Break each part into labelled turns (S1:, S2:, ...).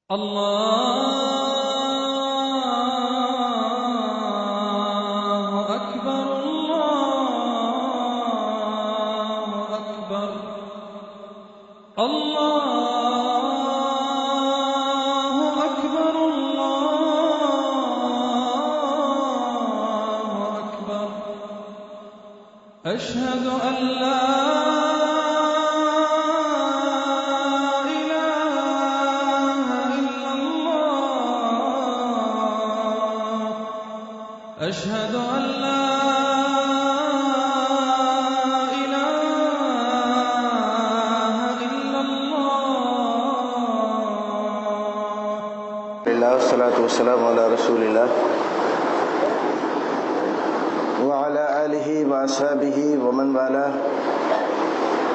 S1: الله أكبر الله أكبر الله أكبر الله أكبر أشهد أن لا أشهد أن لا إله إلا الله
S2: والصلاة والسلام على رسول الله وعلى آله وأصحابه ومن والاه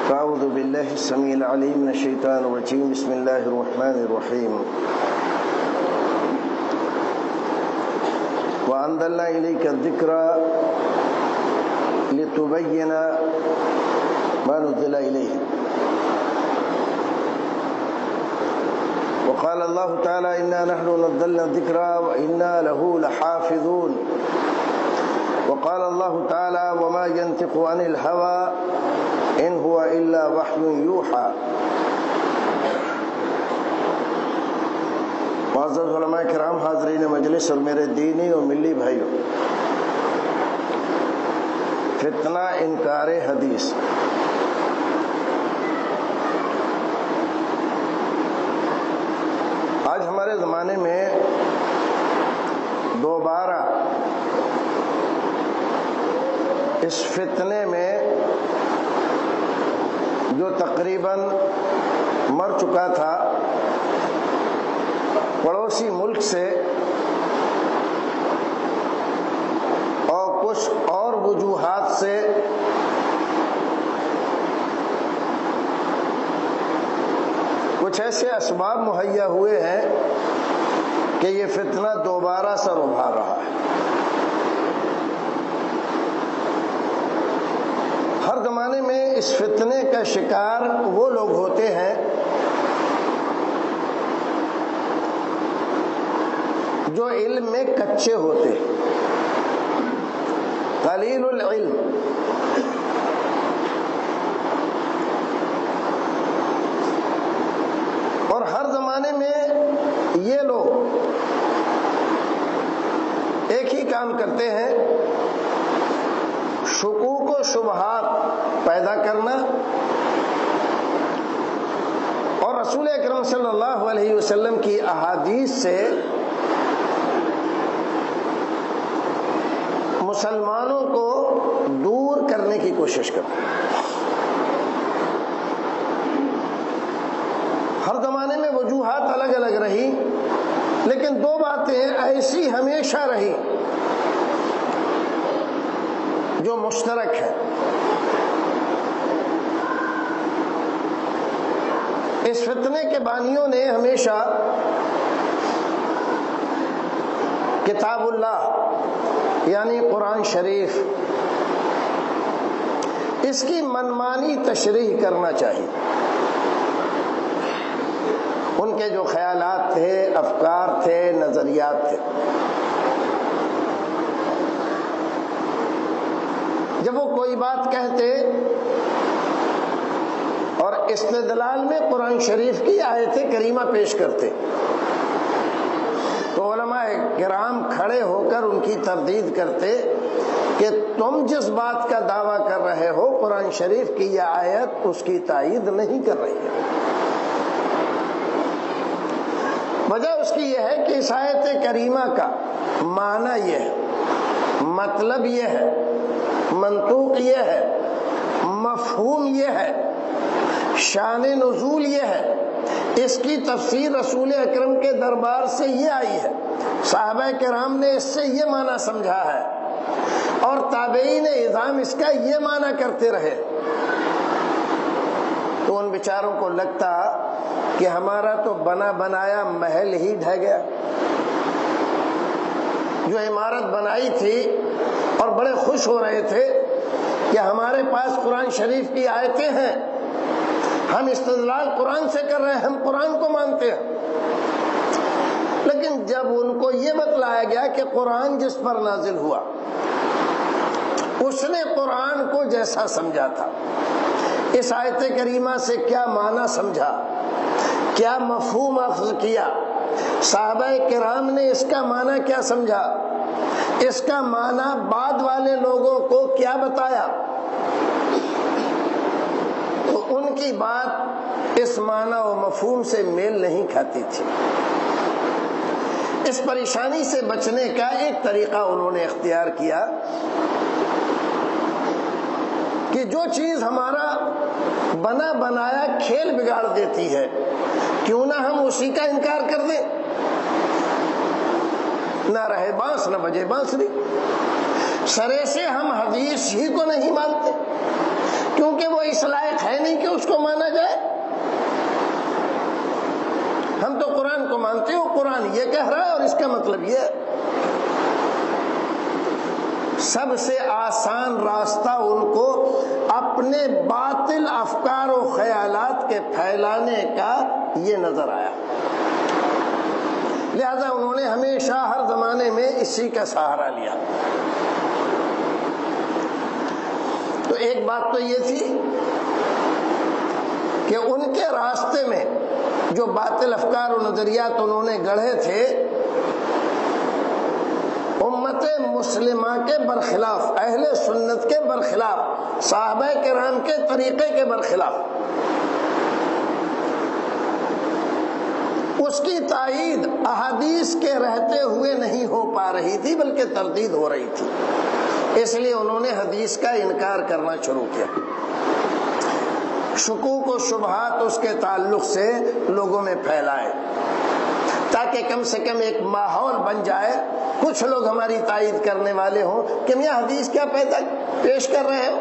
S2: فأعوذ بالله السميع العليم من الشيطان الرجيم بسم الله الرحمن الرحيم وأنزلنا إليك الذكر لتبين ما نزل إليه وقال الله تعالى إنا نحن نزلنا الذكر وإنا له لحافظون وقال الله تعالى وما ينطق عن الهوى إن هو إلا وحي يوحى معزز علماء کرام، حاضرین مجلس اور میرے دینی اور ملی بھائیوں، فتنہ انکار حدیث۔ آج ہمارے زمانے میں دوبارہ اس فتنے میں جو تقریباً مر چکا تھا، پڑوسی ملک سے اور کچھ اور وجوہات سے کچھ ایسے اسباب مہیا ہوئے ہیں کہ یہ فتنہ دوبارہ سر ابھار رہا ہے۔ ہر زمانے میں اس فتنے کا شکار وہ لوگ ہوتے ہیں جو علم میں کچے ہوتے، قلیل العلم۔ اور ہر زمانے میں یہ لوگ ایک ہی کام کرتے ہیں، شکوک و شبہات پیدا کرنا اور رسول اکرم صلی اللہ علیہ وسلم کی احادیث سے مسلمانوں کو دور کرنے کی کوشش کرتے۔ ہر زمانے میں وجوہات الگ الگ رہی، لیکن دو باتیں ایسی ہمیشہ رہی جو مشترک ہے۔ اس فتنے کے بانیوں نے ہمیشہ کتاب اللہ یعنی قرآن شریف، اس کی منمانی تشریح کرنا چاہیے۔ ان کے جو خیالات تھے، افکار تھے، نظریات تھے، جب وہ کوئی بات کہتے اور استدلال میں قرآن شریف کی آیت کریمہ پیش کرتے تو علماء کرام کھڑے ہو کر ان کی تردید کرتے کہ تم جس بات کا دعویٰ کر رہے ہو، قرآن شریف کی یہ آیت اس کی تائید نہیں کر رہی ہے۔ وجہ اس کی یہ ہے کہ اس آیت کریمہ کا معنی یہ ہے، مطلب یہ ہے، منطوق یہ ہے، مفہوم یہ ہے، شان نزول یہ ہے، اس کی تفسیر رسول اکرم کے دربار سے یہ آئی ہے، صحابہ کرام نے اس سے یہ معنی سمجھا ہے، اور تابعین اعظام اس کا یہ معنی کرتے رہے۔ تو ان بیچاروں کو لگتا کہ ہمارا تو بنا بنایا محل ہی ڈھہ گیا۔ جو عمارت بنائی تھی اور بڑے خوش ہو رہے تھے کہ ہمارے پاس قرآن شریف کی آیتیں ہیں، ہم استدلال قرآن سے کر رہے ہیں، ہم قرآن کو مانتے ہیں، بتایا گیا کہ قرآن جس پر نازل ہوا اس نے قرآن کو جیسا سمجھا تھا، اس آیت کریمہ سے کیا معنی سمجھا، کیا مفہوم اخذ کیا، صحابہ کرام نے اس کا معنی کیا سمجھا، اس کا معنی بعد والے لوگوں کو کیا بتایا، تو ان کی بات اس معنی و مفہوم سے میل نہیں کھاتی تھی۔ اس پریشانی سے بچنے کا ایک طریقہ انہوں نے اختیار کیا کہ جو چیز ہمارا بنا بنایا کھیل بگاڑ دیتی ہے کیوں نہ ہم اسی کا انکار کر دیں، نہ رہے بانس نہ بجے بانسری، سرے سے ہم حدیث ہی کو نہیں مانتے کیونکہ وہ اس لائق ہے نہیں کہ اس کو مانا جائے۔ ہم تو قرآن کو مانتے ہو، قرآن یہ کہہ رہا ہے اور اس کا مطلب یہ ہے۔ سب سے آسان راستہ ان کو اپنے باطل افکار و خیالات کے پھیلانے کا یہ نظر آیا، لہذا انہوں نے ہمیشہ ہر زمانے میں اسی کا سہارا لیا۔ تو ایک بات تو یہ تھی کہ ان کے راستے میں جو باطل افکار و نظریات انہوں نے گڑھے تھے امت مسلمہ کے برخلاف، اہل سنت کے برخلاف، صحابہ کرام کے طریقے کے برخلاف، اس کی تائید احادیث کے رہتے ہوئے نہیں ہو پا رہی تھی بلکہ تردید ہو رہی تھی، اس لیے انہوں نے حدیث کا انکار کرنا شروع کیا۔ شکوک و شبہات اس کے تعلق سے لوگوں میں پھیلائے تاکہ کم سے کم ایک ماحول بن جائے، کچھ لوگ ہماری تائید کرنے والے ہوں کہ میاں حدیث کیا پیش کر رہے ہو،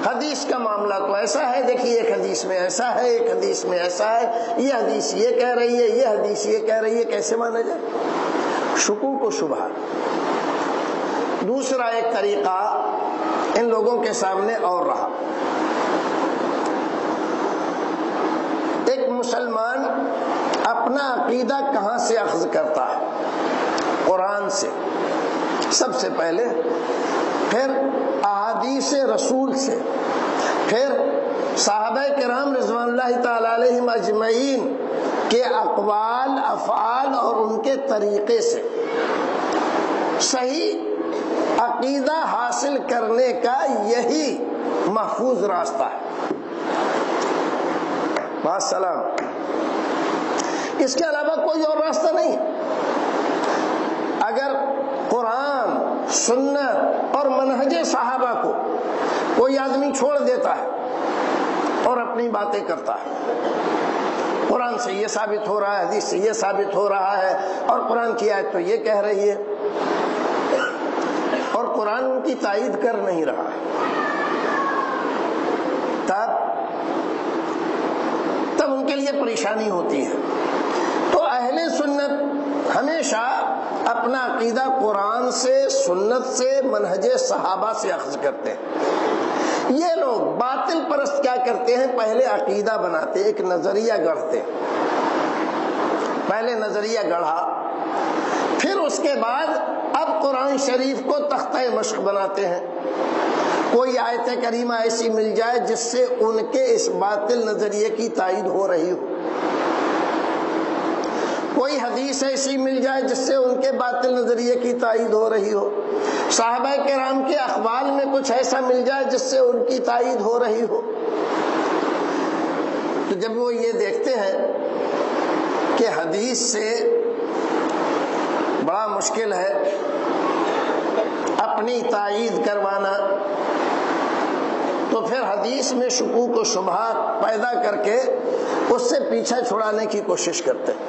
S2: حدیث کا معاملہ تو ایسا ہے، دیکھیے ایک حدیث میں ایسا ہے، ایک حدیث میں ایسا ہے، یہ حدیث یہ کہہ رہی ہے، یہ حدیث یہ کہہ رہی ہے، کیسے مانا جائے؟ شکوک و شبہات۔ دوسرا ایک طریقہ ان لوگوں کے سامنے اور رہا، ایک مسلمان اپنا عقیدہ کہاں سے اخذ کرتا ہے؟ قرآن سے سب سے پہلے، پھر احادیث رسول سے، پھر صحابہ کرام رضوان اللہ تعالی علیہم اجمعین کے اقوال، افعال اور ان کے طریقے سے صحیح عقیدہ حاصل کرنے کا یہی محفوظ راستہ ہے۔ السلام، اس کے علاوہ کوئی اور راستہ نہیں۔ اگر قرآن، سنت اور منہج صحابہ کو کوئی آدمی چھوڑ دیتا ہے اور اپنی باتیں کرتا ہے، قرآن سے یہ ثابت ہو رہا ہے، حدیث سے یہ ثابت ہو رہا ہے، اور قرآن کی آیت تو یہ کہہ رہی ہے، اور قرآن ان کی تائید کر نہیں رہا ہے، تب ان کے لیے پریشانی ہوتی ہے۔ تو اہل سنت ہمیشہ اپنا عقیدہ قرآن سے، سنت سے، منہج صحابہ سے اخذ کرتے ہیں۔ یہ لوگ باطل پرست کیا کرتے ہیں؟ پہلے عقیدہ بناتے، ایک نظریہ گڑھتے، پہلے نظریہ گڑھا، پھر اس کے بعد اب قرآن شریف کو تختہ مشق بناتے ہیں۔ کوئی آیت کریمہ ایسی مل جائے جس سے ان کے اس باطل نظریے کی تائید ہو رہی ہو، کوئی حدیث ایسی مل جائے جس سے ان کے باطل نظریے کی تائید ہو رہی ہو، صحابہ کرام کے اقوال میں کچھ ایسا مل جائے جس سے ان کی تائید ہو رہی ہو، تو جب وہ یہ دیکھتے ہیں کہ حدیث سے بڑا مشکل ہے اپنی تائید کروانا، تو پھر حدیث میں شکوک و شبہات پیدا کر کے اس سے پیچھا چھڑانے کی کوشش کرتے ہیں۔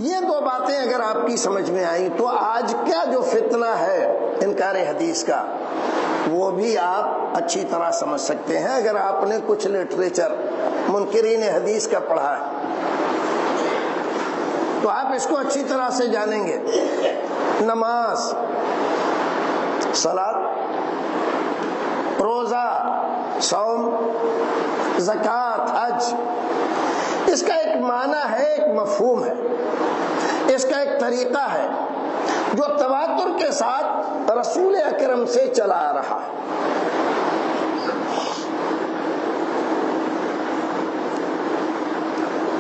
S2: یہ دو باتیں اگر آپ کی سمجھ میں آئیں تو آج کا جو فتنہ ہے انکار حدیث کا، وہ بھی آپ اچھی طرح سمجھ سکتے ہیں اگر آپ نے کچھ لٹریچر منکرین حدیث کا پڑھا ہے تو آپ اس کو اچھی طرح سے جانیں گے۔ نماز، صلاۃ، روزہ، صوم، زکوٰۃ، حج، اس کا ایک معنی ہے، ایک مفہوم ہے، اس کا ایک طریقہ ہے جو تواتر کے ساتھ رسول اکرم سے چلا آ رہا ہے۔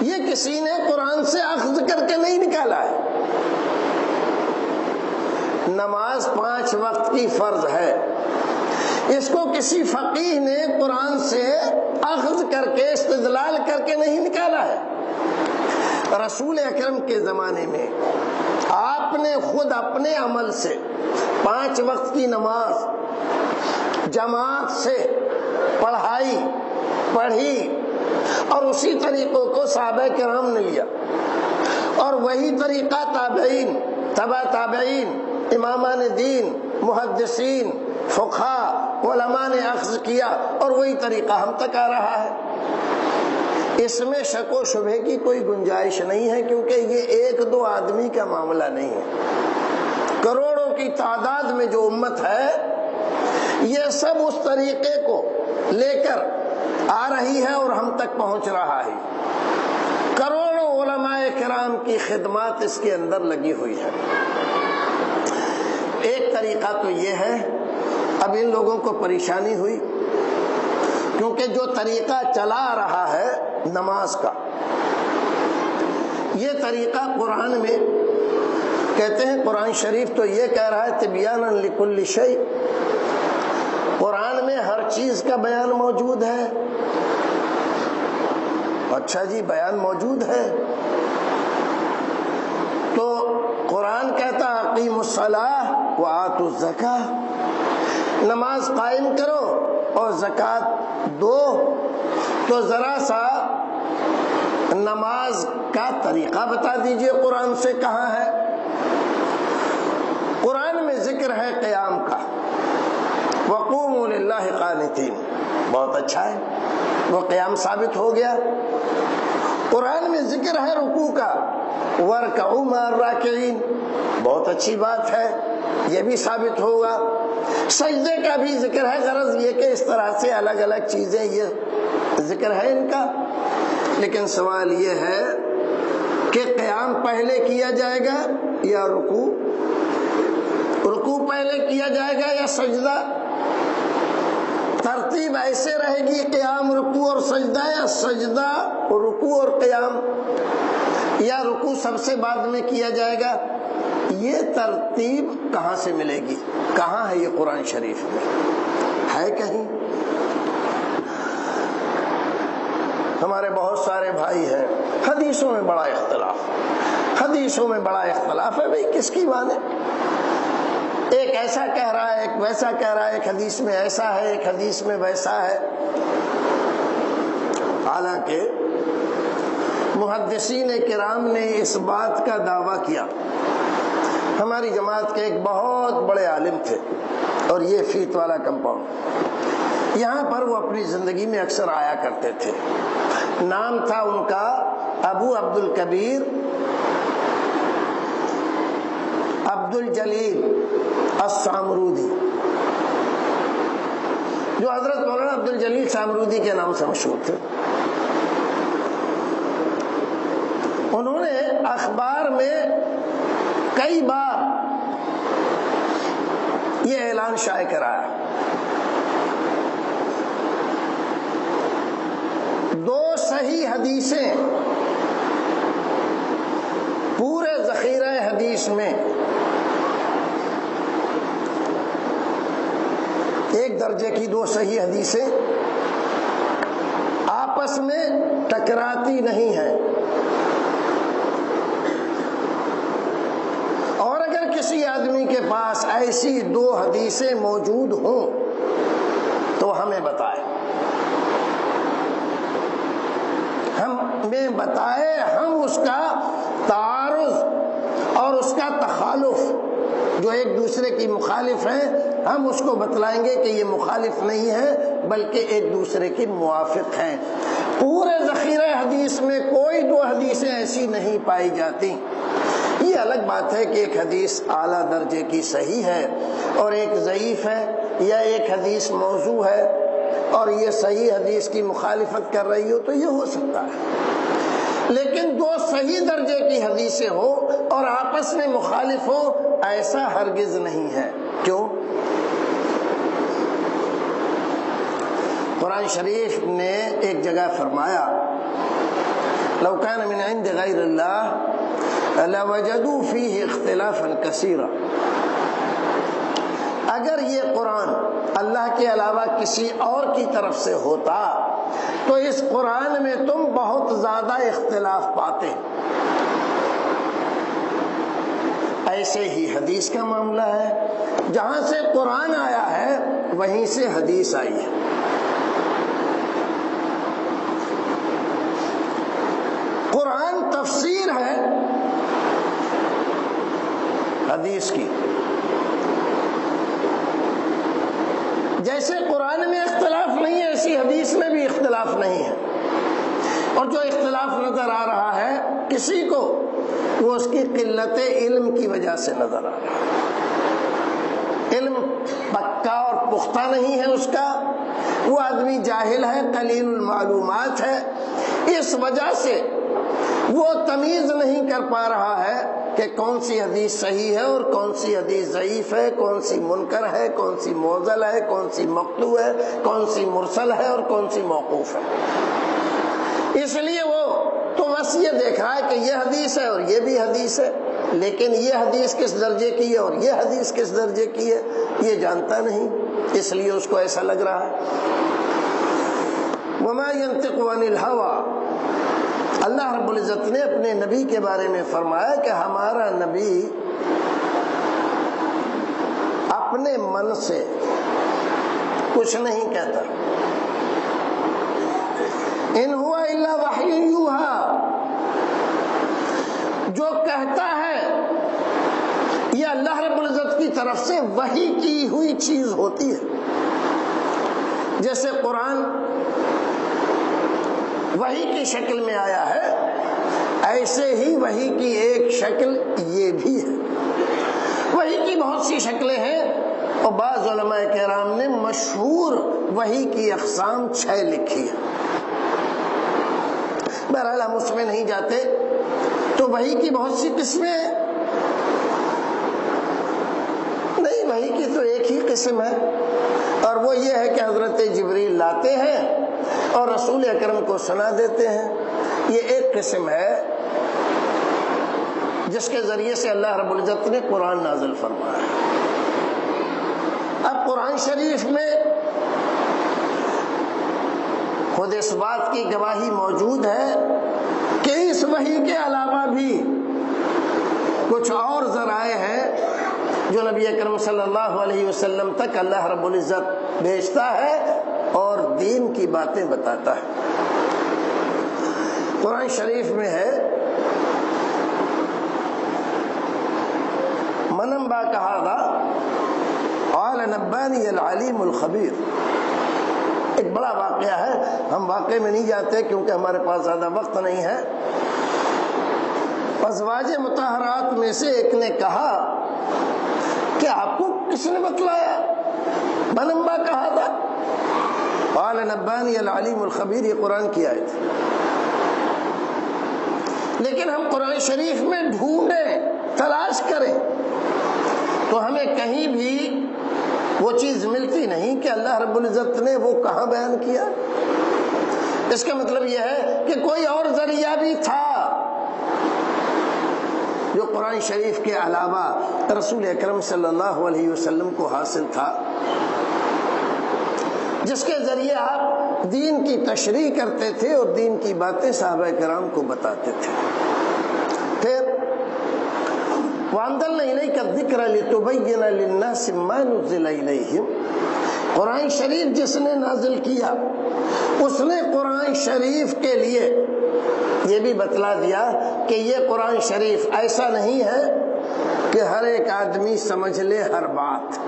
S2: یہ کسی نے قرآن سے اخذ کر کے نہیں نکالا ہے۔ نماز 5 وقت کی فرض ہے، اس کو کسی فقیہ نے قرآن سے اخذ کر کے استدلال کر کے نہیں نکالا ہے۔ رسول اکرم کے زمانے میں آپ نے خود اپنے عمل سے 5 وقت کی نماز جماعت سے پڑھی اور اسی طریقوں کو صحابہ کرام نے لیا، اور وہی طریقہ تابعین، تبع تابعین، امامان دین، محدثین، فقہاء، علماء نے اخذ کیا، اور وہی طریقہ ہم تک آ رہا ہے۔ اس میں شک و شبہ کی کوئی گنجائش نہیں ہے، کیونکہ یہ 1-2 آدمی کا معاملہ نہیں ہے۔ کروڑوں کی تعداد میں جو امت ہے، یہ سب اس طریقے کو لے کر آ رہی ہے اور ہم تک پہنچ رہا ہے۔ کروڑوں علماء کرام کی خدمات اس کے اندر لگی ہوئی ہے۔ ایک طریقہ تو یہ ہے، اب ان لوگوں کو پریشانی ہوئی، کیونکہ جو طریقہ چلا رہا ہے نماز کا، یہ طریقہ قرآن میں کہتے ہیں، قرآن شریف تو یہ کہہ رہا ہے تبیانا لکل شیء، قرآن میں ہر چیز کا بیان موجود ہے۔ اچھا جی، بیان موجود ہے تو قرآن کہتا اقیموا الصلاۃ وآتوا الزکاۃ، نماز قائم کرو اور زکوٰۃ دو، تو ذرا سا نماز کا طریقہ بتا دیجئے قرآن سے کہاں ہے؟ قرآن میں ذکر ہے قیام کا، وقوموا للہ قانتین، بہت اچھا ہے، وہ قیام ثابت ہو گیا۔ قرآن میں ذکر ہے رکوع کا، وارکعوا مع الراکعین، بہت اچھی بات ہے، یہ بھی ثابت ہوگا۔ سجدے کا بھی ذکر ہے، غرض یہ کہ اس طرح سے الگ الگ چیزیں یہ ذکر ہے ان کا۔ لیکن سوال یہ ہے کہ قیام پہلے کیا جائے گا یا رکوع؟ رکوع پہلے کیا جائے گا یا سجدہ؟ ترتیب ایسے رہے گی قیام، رکوع اور سجدہ، یا سجدہ رکوع اور قیام، یا رکوع سب سے بعد میں کیا جائے گا؟ یہ ترتیب کہاں سے ملے گی؟ کہاں ہے یہ قرآن شریف میں؟ ہے کہیں؟ ہمارے بہت سارے بھائی ہیں، حدیثوں میں بڑا اختلاف، حدیثوں میں بڑا اختلاف ہے۔ بھئی کس کی مانے؟ ایک ایسا کہہ رہا ہے، ایک ویسا کہہ رہا ہے، ایک حدیث میں ایسا ہے، ایک حدیث میں ویسا ہے۔ حالانکہ محدثین کرام نے اس بات کا دعویٰ کیا، ہماری جماعت کے ایک بہت بڑے عالم تھے، اور یہ فیت والا کمپاؤنڈ، یہاں پر وہ اپنی زندگی میں اکثر آیا کرتے تھے۔ نام تھا ان کا ابو عبد الکبیر عبد الجلیل السامرودی، جو حضرت مولانا عبد الجلیل سامرودی کے نام سے مشہور تھے۔ انہوں نے اخبار میں کئی بار یہ اعلان شائع کرایا، 2 صحیح حدیثیں پورے ذخیرہ حدیث میں، ایک درجے کی 2 صحیح حدیثیں آپس میں ٹکراتی نہیں ہیں، اور اگر کسی آدمی کے پاس ایسی 2 حدیثیں موجود ہوں تو ہمیں بتائے، ہمیں بتائے، ہم اس کا تعارض اور اس کا تخالف، جو ایک دوسرے کی مخالف ہیں، ہم اس کو بتلائیں گے کہ یہ مخالف نہیں ہے بلکہ ایک دوسرے کی موافق ہیں۔ پورے ذخیرہ حدیث میں کوئی 2 حدیثیں ایسی نہیں پائی جاتی۔ یہ الگ بات ہے کہ ایک حدیث اعلیٰ درجے کی صحیح ہے اور ایک ضعیف ہے، یا ایک حدیث موضوع ہے اور یہ صحیح حدیث کی مخالفت کر رہی ہو، تو یہ ہو سکتا ہے۔ لیکن دو صحیح درجے کی حدیثیں ہو اور آپس میں مخالف ہو، ایسا ہرگز نہیں ہے۔ کیوں؟ قرآن شریف نے ایک جگہ فرمایا لو کان من عند غیر اللہ لوجدوا فیہ اختلافا کثیرا، اگر یہ قرآن اللہ کے علاوہ کسی اور کی طرف سے ہوتا تو اس قرآن میں تم بہت زیادہ اختلاف پاتے۔ ایسے ہی حدیث کا معاملہ ہے، جہاں سے قرآن آیا ہے وہیں سے حدیث آئی ہے۔ قرآن تفسیر ہے حدیث کی، جیسے قرآن میں اختلاف نہیں ہے ایسی حدیث میں بھی اختلاف نہیں ہے، اور جو اختلاف نظر آ رہا ہے کسی کو وہ اس کی قلت علم کی وجہ سے نظر آ رہا ہے۔ علم پکا اور پختہ نہیں ہے اس کا، وہ آدمی جاہل ہے، قلیل المعلومات ہے، اس وجہ سے وہ تمیز نہیں کر پا رہا ہے کہ کون سی حدیث صحیح ہے اور کون سی حدیث ضعیف ہے، کون سی منکر ہے، کون سی معضل ہے، کون سی مقطوع ہے، کون سی مرسل ہے اور کون سی موقوف ہے۔ اس لیے وہ تو بس یہ دیکھ رہا ہے کہ یہ حدیث ہے اور یہ بھی حدیث ہے، لیکن یہ حدیث کس درجے کی ہے اور یہ حدیث کس درجے کی ہے یہ جانتا نہیں، اس لیے اس کو ایسا لگ رہا ہے۔ وما ينطق عن الهوى، اللہ رب العزت نے اپنے نبی کے بارے میں فرمایا کہ ہمارا نبی اپنے من سے کچھ نہیں کہتا، ان ہوا الا وحی یوحی، جو کہتا ہے یہ اللہ رب العزت کی طرف سے وحی کی ہوئی چیز ہوتی ہے۔ جیسے قرآن وحی کی شکل میں آیا ہے، ایسے ہی وحی کی ایک شکل یہ بھی ہے۔ وحی کی بہت سی شکلیں ہیں اور بعض علماء کرام نے مشہور وحی کی اقسام 6 لکھی ہے۔ بہرحال ہم اس میں نہیں جاتے، تو وحی کی بہت سی قسمیں ہیں۔ نہیں، وحی کی تو ایک ہی قسم ہے، اور وہ یہ ہے کہ حضرت جبریل لاتے ہیں اور رسول اکرم کو سنا دیتے ہیں۔ یہ ایک قسم ہے جس کے ذریعے سے اللہ رب العزت نے قرآن نازل فرمایا۔ اب قرآن شریف میں خود اس بات کی گواہی موجود ہے کہ اس وحی کے علاوہ بھی کچھ اور ذرائع ہیں جو نبی اکرم صلی اللہ علیہ وسلم تک اللہ رب العزت بھیجتا ہے اور دین کی باتیں بتاتا ہے۔ قرآن شریف میں ہے منم با کہا قال نبانی العلیم الخبیر، ایک بڑا واقعہ ہے، ہم واقعے میں نہیں جاتے کیونکہ ہمارے پاس زیادہ وقت نہیں ہے۔ ازواج مطہرات میں سے ایک نے کہا کہ آپ کو کس نے بتلایا؟ منم با کہا تھا، قال نبانی العلیم الخبیر، یہ قرآن کی آیت ہے۔ لیکن ہم قرآن شریف میں ڈھونڈیں، تلاش کریں تو ہمیں کہیں بھی وہ چیز ملتی نہیں کہ اللہ رب العزت نے وہ کہاں بیان کیا۔ اس کا مطلب یہ ہے کہ کوئی اور ذریعہ بھی تھا جو قرآن شریف کے علاوہ رسول اکرم صلی اللہ علیہ وسلم کو حاصل تھا، جس کے ذریعے آپ دین کی تشریح کرتے تھے اور دین کی باتیں صحابہ کرام کو بتاتے تھے۔ پھر وَأَنزَلْنَا إِلَيْكَ الذِّكْرَ لِتُبَيِّنَ لِلنَّاسِ مَا نُزِّلَ إِلَيْهِمْ، قرآن شریف جس نے نازل کیا اس نے قرآن شریف کے لیے یہ بھی بتلا دیا کہ یہ قرآن شریف ایسا نہیں ہے کہ ہر ایک آدمی سمجھ لے ہر بات۔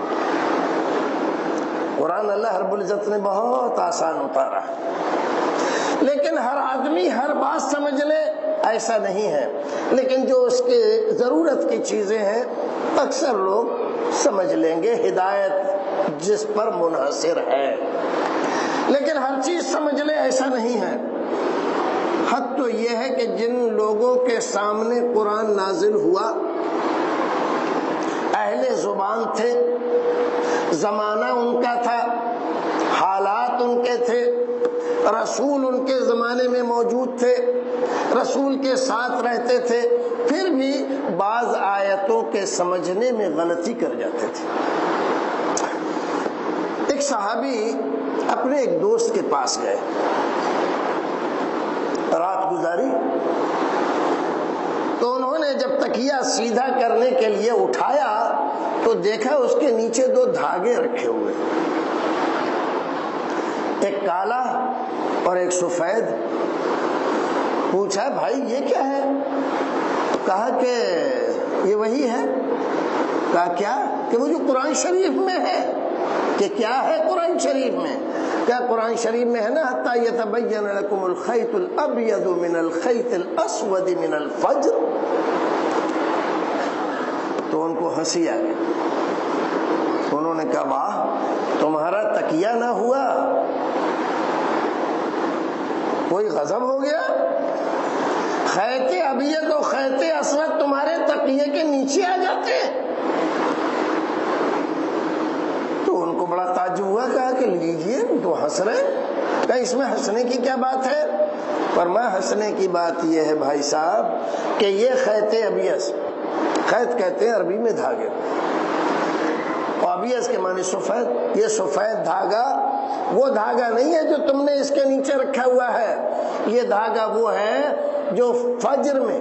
S2: قرآن اللہ رب العزت نے بہت آسان اتارا، لیکن ہر آدمی ہر بات سمجھ لے ایسا نہیں ہے، لیکن جو اس کے ضرورت کی چیزیں ہیں اکثر لوگ سمجھ لیں گے، ہدایت جس پر منحصر ہے، لیکن ہر چیز سمجھ لے ایسا نہیں ہے۔ حد تو یہ ہے کہ جن لوگوں کے سامنے قرآن نازل ہوا اہل زبان تھے، زمانہ ان کا تھا، حالات ان کے تھے، رسول ان کے زمانے میں موجود تھے، رسول کے ساتھ رہتے تھے، پھر بھی بعض آیتوں کے سمجھنے میں غلطی کر جاتے تھے۔ ایک صحابی اپنے ایک دوست کے پاس گئے، رات گزاری تو انہوں نے جب تکیہ سیدھا کرنے کے لیے اٹھایا تو دیکھا اس کے نیچے دو دھاگے رکھے ہوئے، ایک کالا اور ایک سفید۔ پوچھا بھائی یہ کیا ہے؟ کہا کہ یہ وہی ہے۔ کہا کیا؟ کہ وہ جو قرآن شریف میں ہے۔ کہ کیا ہے قرآن شریف میں؟ کیا قرآن شریف میں ہے نا حتی یتبین لکم الخیط الابیض من الخیط الاسود من الفجر۔ تو ان کو ہنسی آ گئی، انہوں نے کہا واہ تمہارا تکیہ نہ ہوا، کوئی غضب ہو گیا؟ خیط ابیض اور خیط اسود تمہارے تکیے کے نیچے آ جاتے ہیں؟ تو ان کو بڑا تعجب ہوا، کہا کہ لیجئے تو ہنس رہے، کہا اس میں ہنسنے کی کیا بات ہے؟ فرمایا ہنسنے کی بات یہ ہے بھائی صاحب کہ یہ خیط ابیض، خیط کہتے ہیں عربی میں دھاگے، اور ابیض کے معنی سفید، یہ سفید دھاگا وہ دھاگا نہیں ہے جو تم نے اس کے نیچے رکھا ہوا ہے، یہ دھاگا وہ ہے جو فجر میں،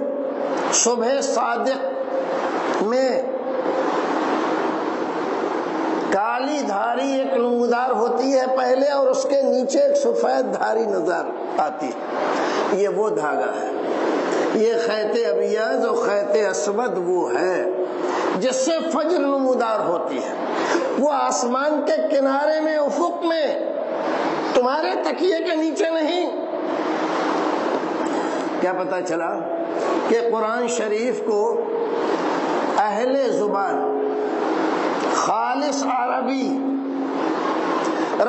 S2: صبح صادق میں کالی دھاری ایک نمودار ہوتی ہے پہلے اور اس کے نیچے ایک سفید دھاری نظر آتی ہے، یہ وہ دھاگا ہے۔ یہ خیط ابیض اور خیط اسود وہ ہے جس سے فجر نمودار ہوتی ہے، وہ آسمان کے کنارے میں، افق میں، تمہارے تکیے کے نیچے نہیں۔ کیا پتا چلا کہ قرآن شریف کو اہل زبان، خالص عربی،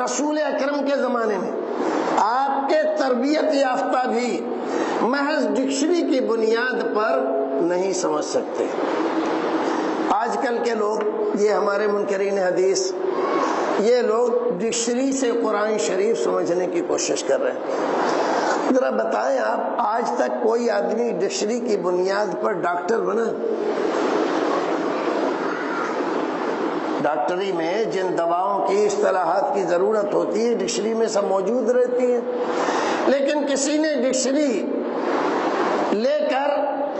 S2: رسول اکرم کے زمانے میں آپ کے تربیت یافتہ بھی محض ڈکشنری کی بنیاد پر نہیں سمجھ سکتے۔ آج کل کے لوگ، یہ ہمارے منکرین حدیث، یہ لوگ ڈکشنری سے قرآن شریف سمجھنے کی کوشش کر رہے ہیں۔ ذرا بتائیں آپ، آج تک کوئی آدمی ڈکشنری کی بنیاد پر ڈاکٹر بنا؟ ڈاکٹری میں جن دواؤں کی اصطلاحات کی ضرورت ہوتی ہے ڈکشنری میں سب موجود رہتی ہیں، لیکن کسی نے ڈکشنری لے کر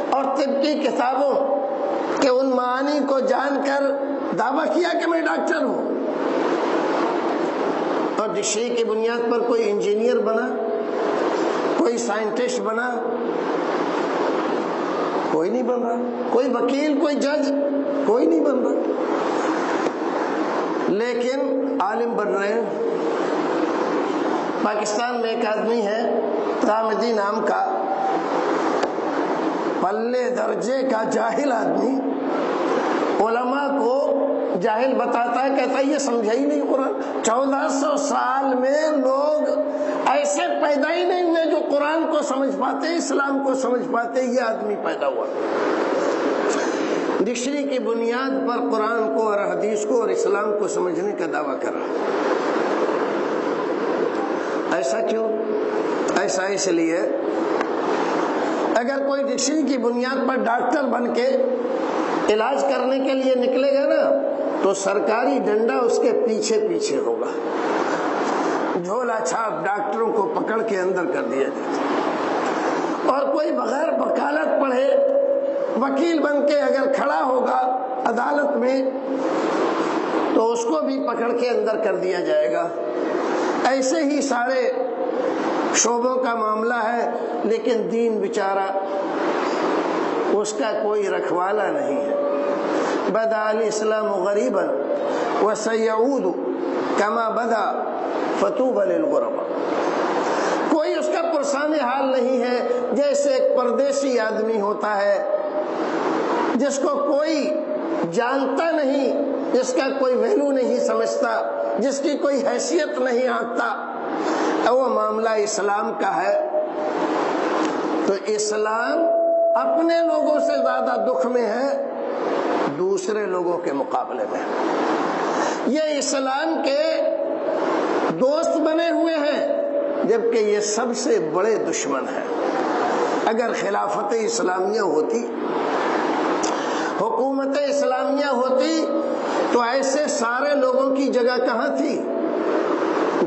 S2: اور طب کی کتابوں کے ان معانی کو جان کر دعویٰ کیا کہ میں ڈاکٹر ہوں، اور ڈکشنری کی بنیاد پر کوئی انجینئر بنا، کوئی سائنٹسٹ بنا؟ کوئی نہیں بن رہا، کوئی وکیل، کوئی جج، کوئی نہیں بن رہا، لیکن عالم بن رہے ہیں۔ پاکستان میں ایک آدمی ہے رامدی نام کا، پلے درجے کا جاہل آدمی، علماء کو جاہل بتاتا ہے، کہتا ہے یہ سمجھا ہی نہیں قرآن۔ 1400 سال میں لوگ ایسے پیدا ہی نہیں ہوئے جو قرآن کو سمجھ پاتے، اسلام کو سمجھ پاتے، یہ آدمی پیدا ہوا۔ ڈکشنری کی بنیاد پر قرآن کو اور حدیث کو اور اسلام کو سمجھنے کا دعویٰ کر رہا۔ ایسا کیوں؟ ایسا اس لیے اگر کوئی ڈکشنری کی بنیاد پر ڈاکٹر بن کے علاج کرنے کے لیے نکلے گا نا تو سرکاری ڈنڈا اس کے پیچھے پیچھے ہوگا، جھولا چھاپ ڈاکٹروں کو پکڑ کے اندر کر دیا جائے۔ اور کوئی بغیر وکالت پڑھے وکیل بن کے اگر کھڑا ہوگا عدالت میں تو اس کو بھی پکڑ کے اندر کر دیا جائے گا۔ ایسے ہی سارے شعبوں کا معاملہ ہے، لیکن دین بیچارہ اس کا کوئی رکھوالا نہیں ہے۔ بدا الاسلام غریبا وسیعود کما بدا فطوبى للغرباء، کوئی اس کا پرسان حال نہیں ہے جیسے ایک پردیسی آدمی ہوتا ہے جس کو کوئی جانتا نہیں، جس کا کوئی ویلو نہیں سمجھتا، جس کی کوئی حیثیت نہیں آتا، وہ معاملہ اسلام کا ہے تو اسلام اپنے لوگوں سے زیادہ دکھ میں ہے دوسرے لوگوں کے مقابلے میں. یہ اسلام کے دوست بنے ہوئے ہیں جبکہ یہ سب سے بڑے دشمن ہیں. اگر خلافت اسلامیہ ہوتی، حکومت اسلامیہ ہوتی، تو ایسے سارے لوگوں کی جگہ کہاں تھی؟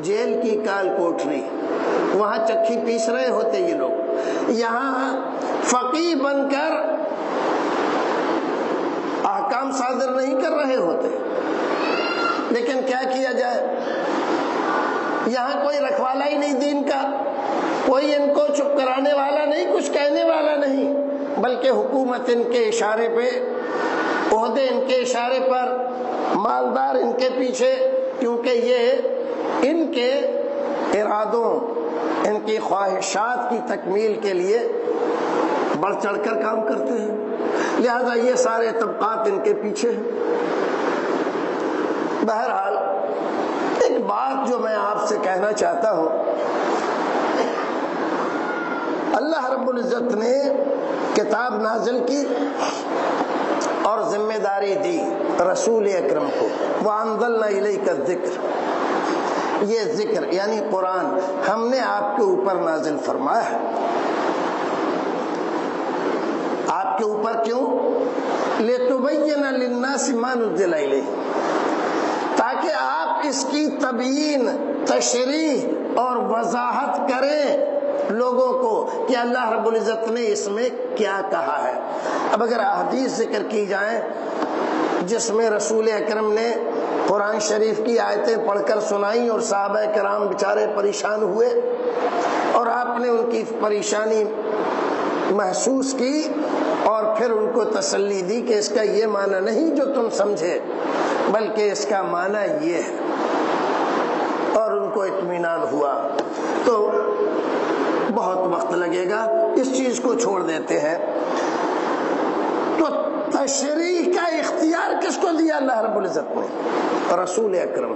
S2: جیل کی کال کوٹری، وہاں چکی پیس رہے ہوتے یہ لوگ. یہاں فقیہ بن کر احکام صادر نہیں کر رہے ہوتے. لیکن کیا کیا جائے، یہاں کوئی رکھوالا ہی نہیں دین کا، کوئی ان کو چپ کرانے والا نہیں، کچھ کہنے والا نہیں، بلکہ حکومت ان کے اشارے پہ، عہدے ان کے اشارے پر، مالدار ان کے پیچھے، کیونکہ یہ ان کے ارادوں، ان کی خواہشات کی تکمیل کے لیے بڑھ چڑھ کر کام کرتے ہیں. لہذا یہ سارے طبقات ان کے پیچھے ہیں. بہرحال ایک بات جو میں آپ سے کہنا چاہتا ہوں، اللہ رب العزت نے کتاب نازل کی اور ذمہ داری دی رسول اکرم کو. وَأَنزَلْنَا إِلَيْكَ الذِّكْرَ، یہ ذکر یعنی قرآن ہم نے آپ کے اوپر نازل فرمایا ہے. آپ کے اوپر کیوں؟ لِتُبَيِّنَ لِلنَّاسِ مَا نُزِّلَ إِلَيْهِمْ، تاکہ آپ اس کی تبیین، تشریح اور وضاحت کریں لوگوں کو کہ اللہ رب العزت نے اس میں کیا کہا ہے. اب اگر احادیث ذکر کی جائیں جس میں رسول اکرم نے قرآن شریف کی آیتیں پڑھ کر سنائیں اور صحابہ کرام بیچارے پریشان ہوئے اور آپ نے ان کی پریشانی محسوس کی اور پھر ان کو تسلی دی کہ اس کا یہ معنی نہیں جو تم سمجھے، بلکہ اس کا معنی یہ ہے، اور ان کو اطمینان ہوا. تو بہت وقت لگے گا، اس چیز کو چھوڑ دیتے ہیں. تو تشریح کا اختیار کس کو دیا اللہ رب العزت نے؟ رسول اکرم.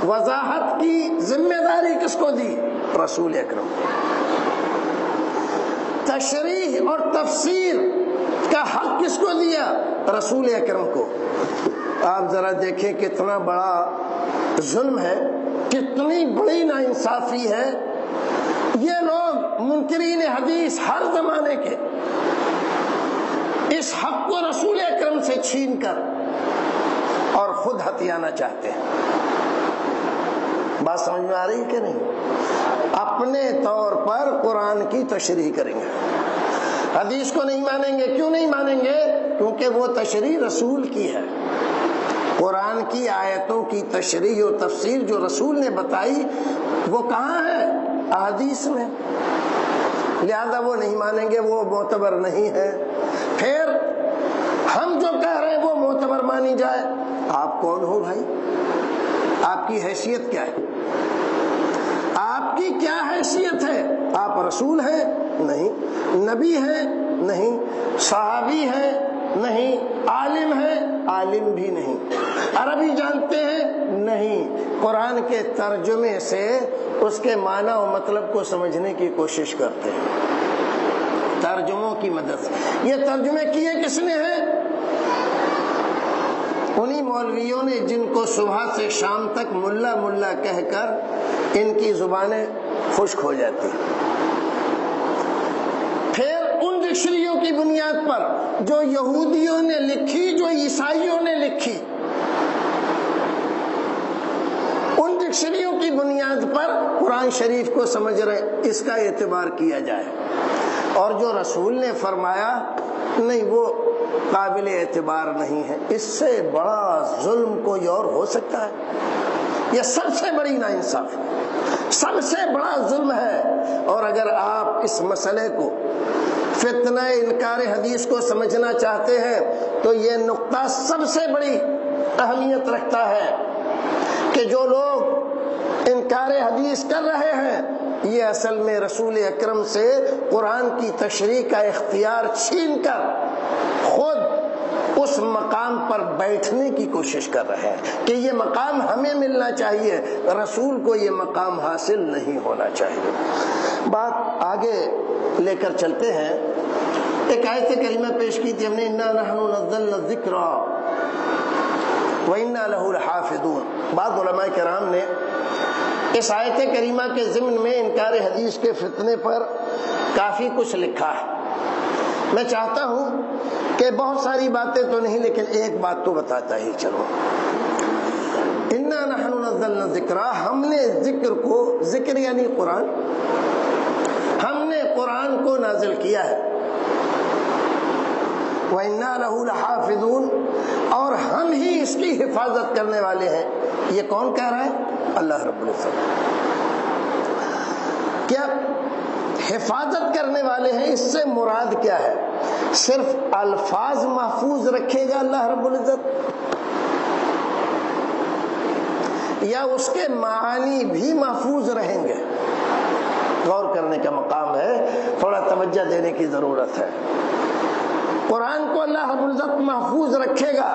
S2: وضاحت کی ذمہ داری کس کو دی؟ رسول اکرم. تشریح اور تفسیر کا حق کس کو دیا؟ رسول اکرم کو. آپ ذرا دیکھیں کتنا بڑا ظلم ہے، کتنی بڑی ناانصافی ہے. یہ لوگ منکرین حدیث ہر زمانے کے اس حق کو رسول اکرم سے چھین کر اور خود ہتھیانا چاہتے ہیں. بات سمجھ میں آ رہی کہ نہیں؟ اپنے طور پر قرآن کی تشریح کریں گے، حدیث کو نہیں مانیں گے. کیوں نہیں مانیں گے؟ کیونکہ وہ تشریح رسول کی ہے. قرآن کی آیتوں کی تشریح و تفسیر جو رسول نے بتائی وہ کہاں ہے؟ احادیث میں. لہذا وہ نہیں مانیں گے، وہ معتبر نہیں ہے. پھر ہم جو کہہ رہے ہیں وہ معتبر مانی جائے. آپ کون ہو بھائی؟ آپ کی حیثیت کیا ہے؟ آپ کی کیا حیثیت ہے؟ آپ رسول ہیں؟ نہیں. نبی ہیں؟ نہیں. صحابی ہیں؟ نہیں. عالم ہیں؟ عالم بھی نہیں. عربی جانتے ہیں؟ نہیں. قرآن کے ترجمے سے اس کے معنی و مطلب کو سمجھنے کی کوشش کرتے ہیں ترجموں کی مدد سے. یہ ترجمے کیے کس نے ہیں؟ انہی مولویوں نے جن کو صبح سے شام تک ملا ملا کہہ کر ان کی زبانیں خشک ہو جاتی. پھر ان ڈکشنریوں کی بنیاد پر جو یہودیوں نے لکھی، جو عیسائیوں نے لکھی، ان ڈکشنریوں کی بنیاد پر قرآن شریف کو سمجھ رہے، اس کا اعتبار کیا جائے. اور جو رسول نے فرمایا نہیں، وہ قابل اعتبار نہیں ہے. اس سے بڑا ظلم کوئی اور ہو سکتا ہے؟ یہ سب سے بڑی ناانصافی، سب سے بڑا ظلم ہے. اور اگر آپ اس مسئلے کو، فتنہ انکار حدیث کو سمجھنا چاہتے ہیں تو یہ نقطہ سب سے بڑی اہمیت رکھتا ہے کہ جو لوگ انکار حدیث کر رہے ہیں یہ اصل میں رسول اکرم سے قرآن کی تشریح کا اختیار چھین کر خود اس مقام پر بیٹھنے کی کوشش کر رہے ہیں کہ یہ مقام ہمیں ملنا چاہیے، رسول کو یہ مقام حاصل نہیں ہونا چاہیے. بات آگے لے کر چلتے ہیں. ایک آیت کریمہ پیش کی تھی ہم نے, انا نحن نزلنا الذکر وَإِنَّا لَهُ لَحَافِظُونَ. بعض علماء کرام نے اس آیت کریمہ کے ضمن میں انکار حدیث کے فتنے پر کافی کچھ لکھا ہے. میں چاہتا ہوں کہ بہت ساری باتیں تو نہیں لیکن ایک بات تو بتاتا ہی چلو. اِنَّا نَحْنُ نَزَّلْنَا الذِّكْرَ, ہم نے ذکر کو, ذکر یعنی قرآن, ہم نے قرآن کو نازل کیا ہے. وَإِنَّا لَهُ لَحَافِظُونَ, اور ہم ہی اس کی حفاظت کرنے والے ہیں. یہ کون کہہ رہا ہے؟ اللہ رب العزت. کیا حفاظت کرنے والے ہیں؟ اس سے مراد کیا ہے؟ صرف الفاظ محفوظ رکھے گا اللہ رب العزت, یا اس کے معانی بھی محفوظ رہیں گے؟ غور کرنے کا مقام ہے, تھوڑا توجہ دینے کی ضرورت ہے. قرآن کو اللہ رب العزت محفوظ رکھے گا,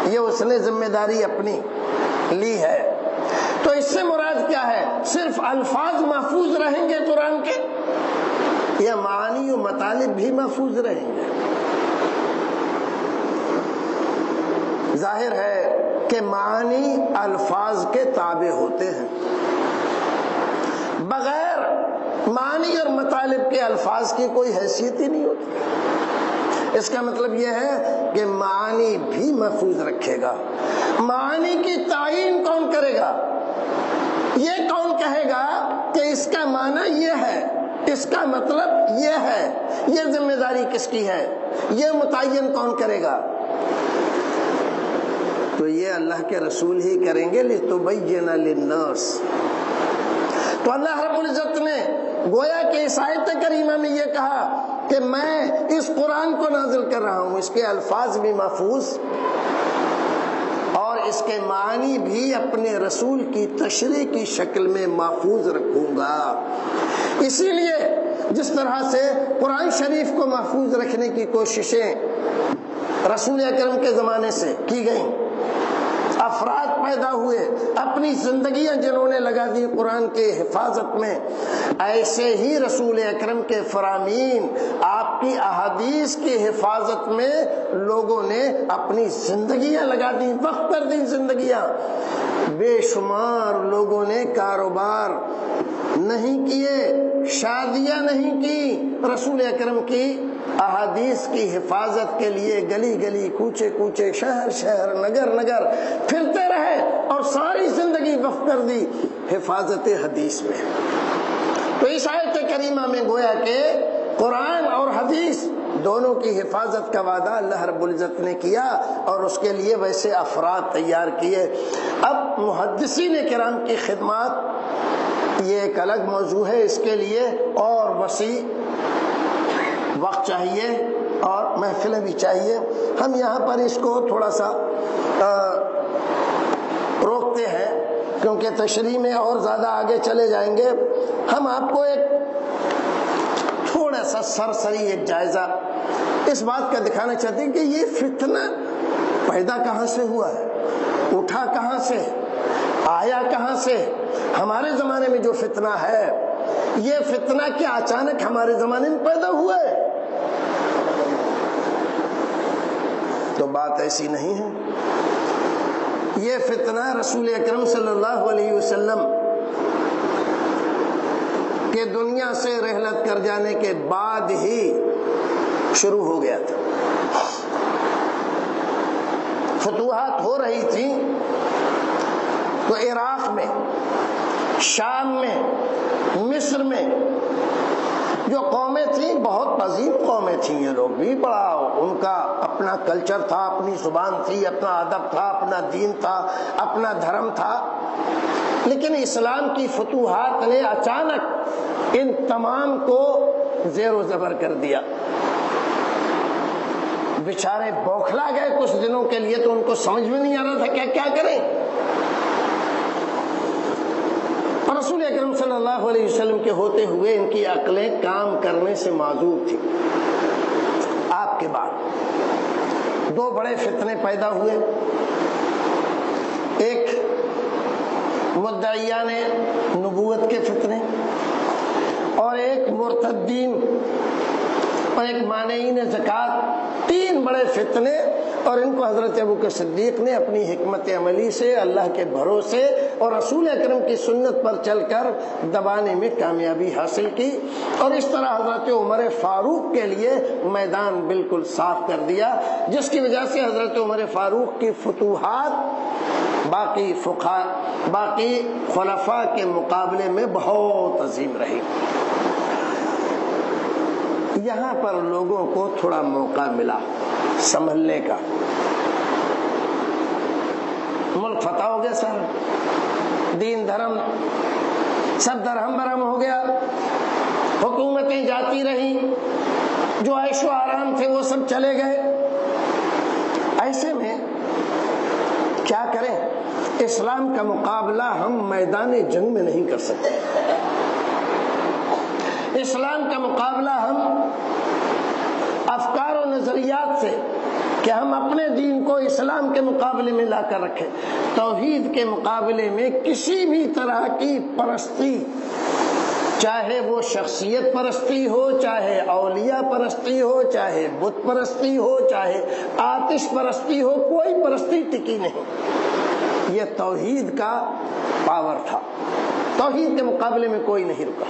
S2: یہ اس نے ذمہ داری اپنی لی ہے. تو اس سے مراد کیا ہے؟ صرف الفاظ محفوظ رہیں گے قرآن کے, یا معانی و مطالب بھی محفوظ رہیں گے؟ ظاہر ہے کہ معانی الفاظ کے تابع ہوتے ہیں, بغیر معانی اور مطالب کے الفاظ کی کوئی حیثیت ہی نہیں ہوتی. اس کا مطلب یہ ہے کہ معانی بھی محفوظ رکھے گا. معانی کی تعین کون کرے گا؟ یہ کون کہے گا کہ اس کا معنی یہ ہے, اس کا مطلب یہ ہے؟ یہ ذمہ داری کس کی ہے؟ یہ متعین کون کرے گا؟ تو یہ اللہ کے رسول ہی کریں گے. لِتُبَيِّنَ لِلنَّاسِ. تو اللہ رب العزت نے گویا کہ اس آیت کریمہ میں یہ کہا کہ میں اس قرآن کو نازل کر رہا ہوں, اس کے الفاظ بھی محفوظ اور اس کے معنی بھی اپنے رسول کی تشریح کی شکل میں محفوظ رکھوں گا. اسی لیے جس طرح سے قرآن شریف کو محفوظ رکھنے کی کوششیں رسول اکرم کے زمانے سے کی گئیں, افراد پیدا ہوئے, اپنی زندگیاں جنہوں نے لگا دی قرآن کے حفاظت میں, ایسے ہی رسول اکرم کے فرامین, آپ کی احادیث کی حفاظت میں لوگوں نے اپنی زندگیاں لگا دی, وقت کر دی زندگیاں. بے شمار لوگوں نے کاروبار نہیں کیے, شادیاں نہیں کی, رسول اکرم کی احادیث کی حفاظت کے لیے گلی گلی, کوچے کوچے, شہر شہر, نگر نگر پھرتے رہے اور ساری زندگی وقف کر دی حفاظت حدیث میں. تو اس آیت کریمہ میں گویا کہ قرآن اور حدیث دونوں کی حفاظت کا وعدہ اللہ رب العزت نے کیا اور اس کے لیے ویسے افراد تیار کیے. اب محدثین کرام کی خدمات یہ ایک الگ موضوع ہے, اس کے لیے اور وسیع وقت چاہیے اور محفلیں بھی چاہیے. ہم یہاں پر اس کو تھوڑا سا روکتے ہیں کیونکہ تشریح میں اور زیادہ آگے چلے جائیں گے. ہم آپ کو ایک تھوڑا سا سرسری ایک جائزہ اس بات کا دکھانا چاہتے ہیں کہ یہ فتنہ پیدا کہاں سے ہوا ہے, اٹھا کہاں سے, آیا کہاں سے. ہمارے زمانے میں جو فتنہ ہے, یہ فتنہ کیا اچانک ہمارے زمانے میں پیدا ہوا ہے؟ تو بات ایسی نہیں ہے. یہ فتنہ رسول اکرم صلی اللہ علیہ وسلم کہ دنیا سے رحلت کر جانے کے بعد ہی شروع ہو گیا تھا. فتوحات ہو رہی تھی تو عراق میں, شام میں, مصر میں جو قومیں تھیں, بہت عظیم قومیں تھیں. یہ لوگ بھی بڑا, ان کا اپنا کلچر تھا, اپنی زبان تھی, اپنا ادب تھا, اپنا دین تھا, اپنا دھرم تھا. لیکن اسلام کی فتوحات نے اچانک ان تمام کو زیر و زبر کر دیا. بیچارے بوکھلا گئے کچھ دنوں کے لیے, تو ان کو سمجھ میں نہیں آ رہا تھا کیا کریں. اور رسول اکرم صلی اللہ علیہ وسلم کے ہوتے ہوئے ان کی عقلیں کام کرنے سے معذور تھی. آپ کے بعد دو بڑے فتنے پیدا ہوئے. ایک مدعیان نبوت کے فتنے, اور ایک مرتدین اور ایک مانعین زکوٰۃ، 3 بڑے فتنے، اور ان کو حضرت ابوبکر صدیق نے اپنی حکمت عملی سے، اللہ کے بھروسے اور رسول اکرم کی سنت پر چل کر دبانے میں کامیابی حاصل کی، اور اس طرح حضرت عمر فاروق کے لیے میدان بالکل صاف کر دیا، جس کی وجہ سے حضرت عمر فاروق کی فتوحات باقی خلفاء کے مقابلے میں بہت عظیم رہی۔ یہاں پر لوگوں کو تھوڑا موقع ملا سنبھلنے کا، ملک فتح ہو گیا، سارا دین دھرم سب درہم برہم ہو گیا، حکومتیں جاتی رہیں، جو عیش و آرام تھے وہ سب چلے گئے۔ ایسے میں کیا کریں؟ اسلام کا مقابلہ ہم میدان جنگ میں نہیں کر سکتے، اسلام کا مقابلہ ہم افکار و نظریات سے، کہ ہم اپنے دین کو اسلام کے مقابلے میں لا کر رکھیں، توحید کے مقابلے میں کسی بھی طرح کی پرستی، چاہے وہ شخصیت پرستی ہو، چاہے اولیاء پرستی ہو، چاہے بت پرستی ہو، چاہے آتش پرستی ہو، کوئی پرستی ٹکی نہیں۔ یہ توحید کا پاور تھا، توحید کے مقابلے میں کوئی نہیں رکا۔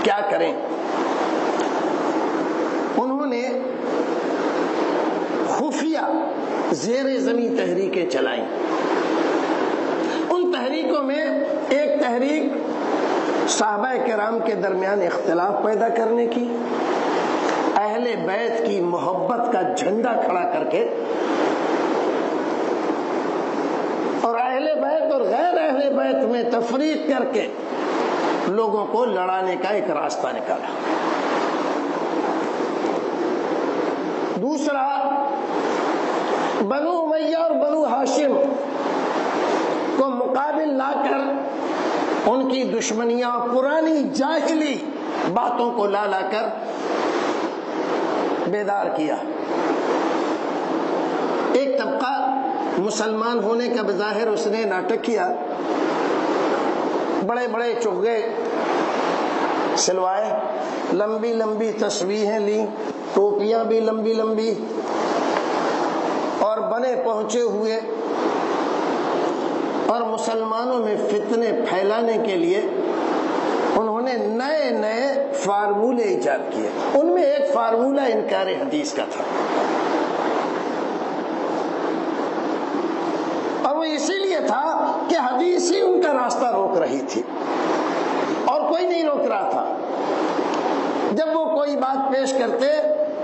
S2: کیا کریں؟ انہوں نے خفیہ زیر زمین تحریکیں چلائیں۔ ان تحریکوں میں ایک تحریک صحابہ کرام کے درمیان اختلاف پیدا کرنے کی، اہل بیت کی محبت کا جھنڈا کھڑا کر کے، اور اہل بیت اور غیر اہل بیت میں تفریق کر کے لوگوں کو لڑانے کا ایک راستہ نکالا۔ دوسرا، بنو امیہ اور بنو ہاشم کو مقابل لا کر ان کی دشمنیاں، پرانی جاہلی باتوں کو لا کر بیدار کیا۔ ایک طبقہ مسلمان ہونے کا بظاہر اس نے ناٹک کیا، بڑے بڑے چغے سلوائے، لمبی لمبی تسبیحیں لیں، ٹوپیاں بھی لمبی لمبی، اور بنے پہنچے ہوئے، اور مسلمانوں میں فتنے پھیلانے کے لیے انہوں نے نئے نئے فارمولے ایجاد کیے۔ ان میں ایک فارمولہ انکار حدیث کا تھا، اور وہ اسی لیے تھا کہ حدیث ہی ان کا راستہ روک رہی تھی، اور کوئی نہیں روک رہا تھا۔ جب وہ کوئی بات پیش کرتے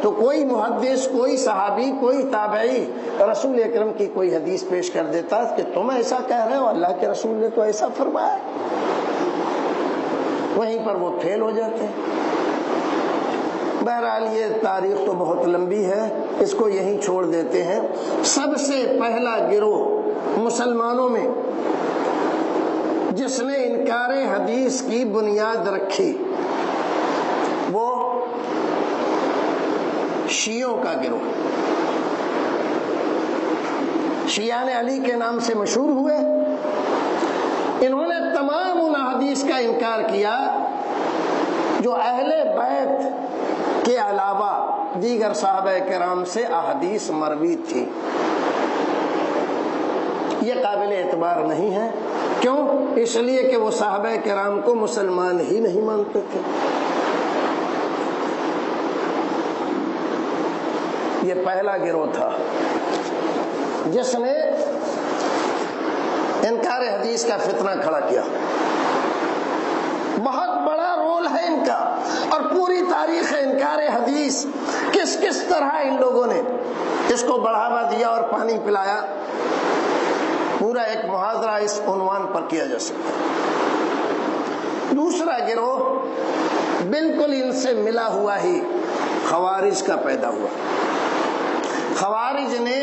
S2: تو کوئی محدث، کوئی صحابی، کوئی تابعی رسول اکرم کی کوئی حدیث پیش کر دیتا کہ تم ایسا کہہ رہے ہو، اللہ کے رسول نے تو ایسا فرمایا، وہیں پر وہ فیل ہو جاتے ہیں۔ بہرحال یہ تاریخ تو بہت لمبی ہے، اس کو یہیں چھوڑ دیتے ہیں۔ سب سے پہلا گروہ مسلمانوں میں جس نے انکار حدیث کی بنیاد رکھی وہ شیعوں کا گروہ، شیعان علی کے نام سے مشہور ہوئے۔ انہوں نے تمام ان احادیث کا انکار کیا جو اہل بیت کے علاوہ دیگر صحابہ کرام سے احادیث مروی تھی۔ یہ قابل اعتبار نہیں ہے، کیوں؟ اس لیے کہ وہ صحابہ کرام کو مسلمان ہی نہیں مانتے تھے۔ یہ پہلا گروہ تھا جس نے انکار حدیث کا فتنہ کھڑا کیا۔ بہت بڑا رول ہے ان کا، اور پوری تاریخ انکار حدیث کس کس طرح ان لوگوں نے اس کو بڑھاوا دیا اور پانی پلایا، پورا ایک محاضرہ اس عنوان پر کیا جا سکتا ہے۔ دوسرا گروہ بالکل ان سے ملا ہوا ہی خوارج کا پیدا ہوا۔ خوارج نے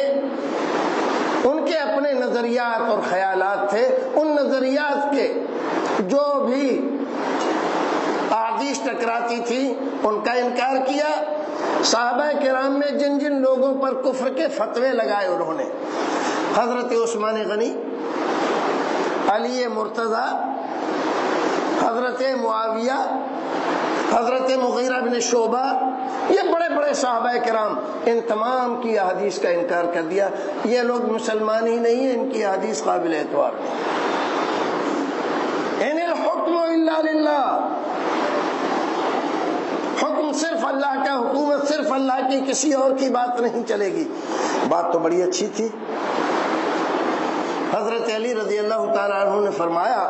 S2: ان کے اپنے نظریات اور خیالات تھے، ان نظریات کے جو بھی احادیث ٹکراتی تھی ان کا انکار کیا۔ صحابہ کرام میں جن جن لوگوں پر کفر کے فتوے لگائے انہوں نے، حضرت عثمان غنی، علی مرتضی، حضرت معاویہ، حضرت مغیرہ بن شعبہ، یہ بڑے بڑے صحابہ کرام، ان تمام کی احادیث کا انکار کر دیا. یہ لوگ مسلمان ہی نہیں ہیں، ان کی احادیث قابل اعتبار نہیں. ان الحکم الا للہ، حکم صرف اللہ کا، حکومت صرف اللہ کی، کسی اور کی بات نہیں چلے گی. بات تو بڑی اچھی تھی. حضرت علی رضی اللہ تعالیٰ عنہ نے فرمایا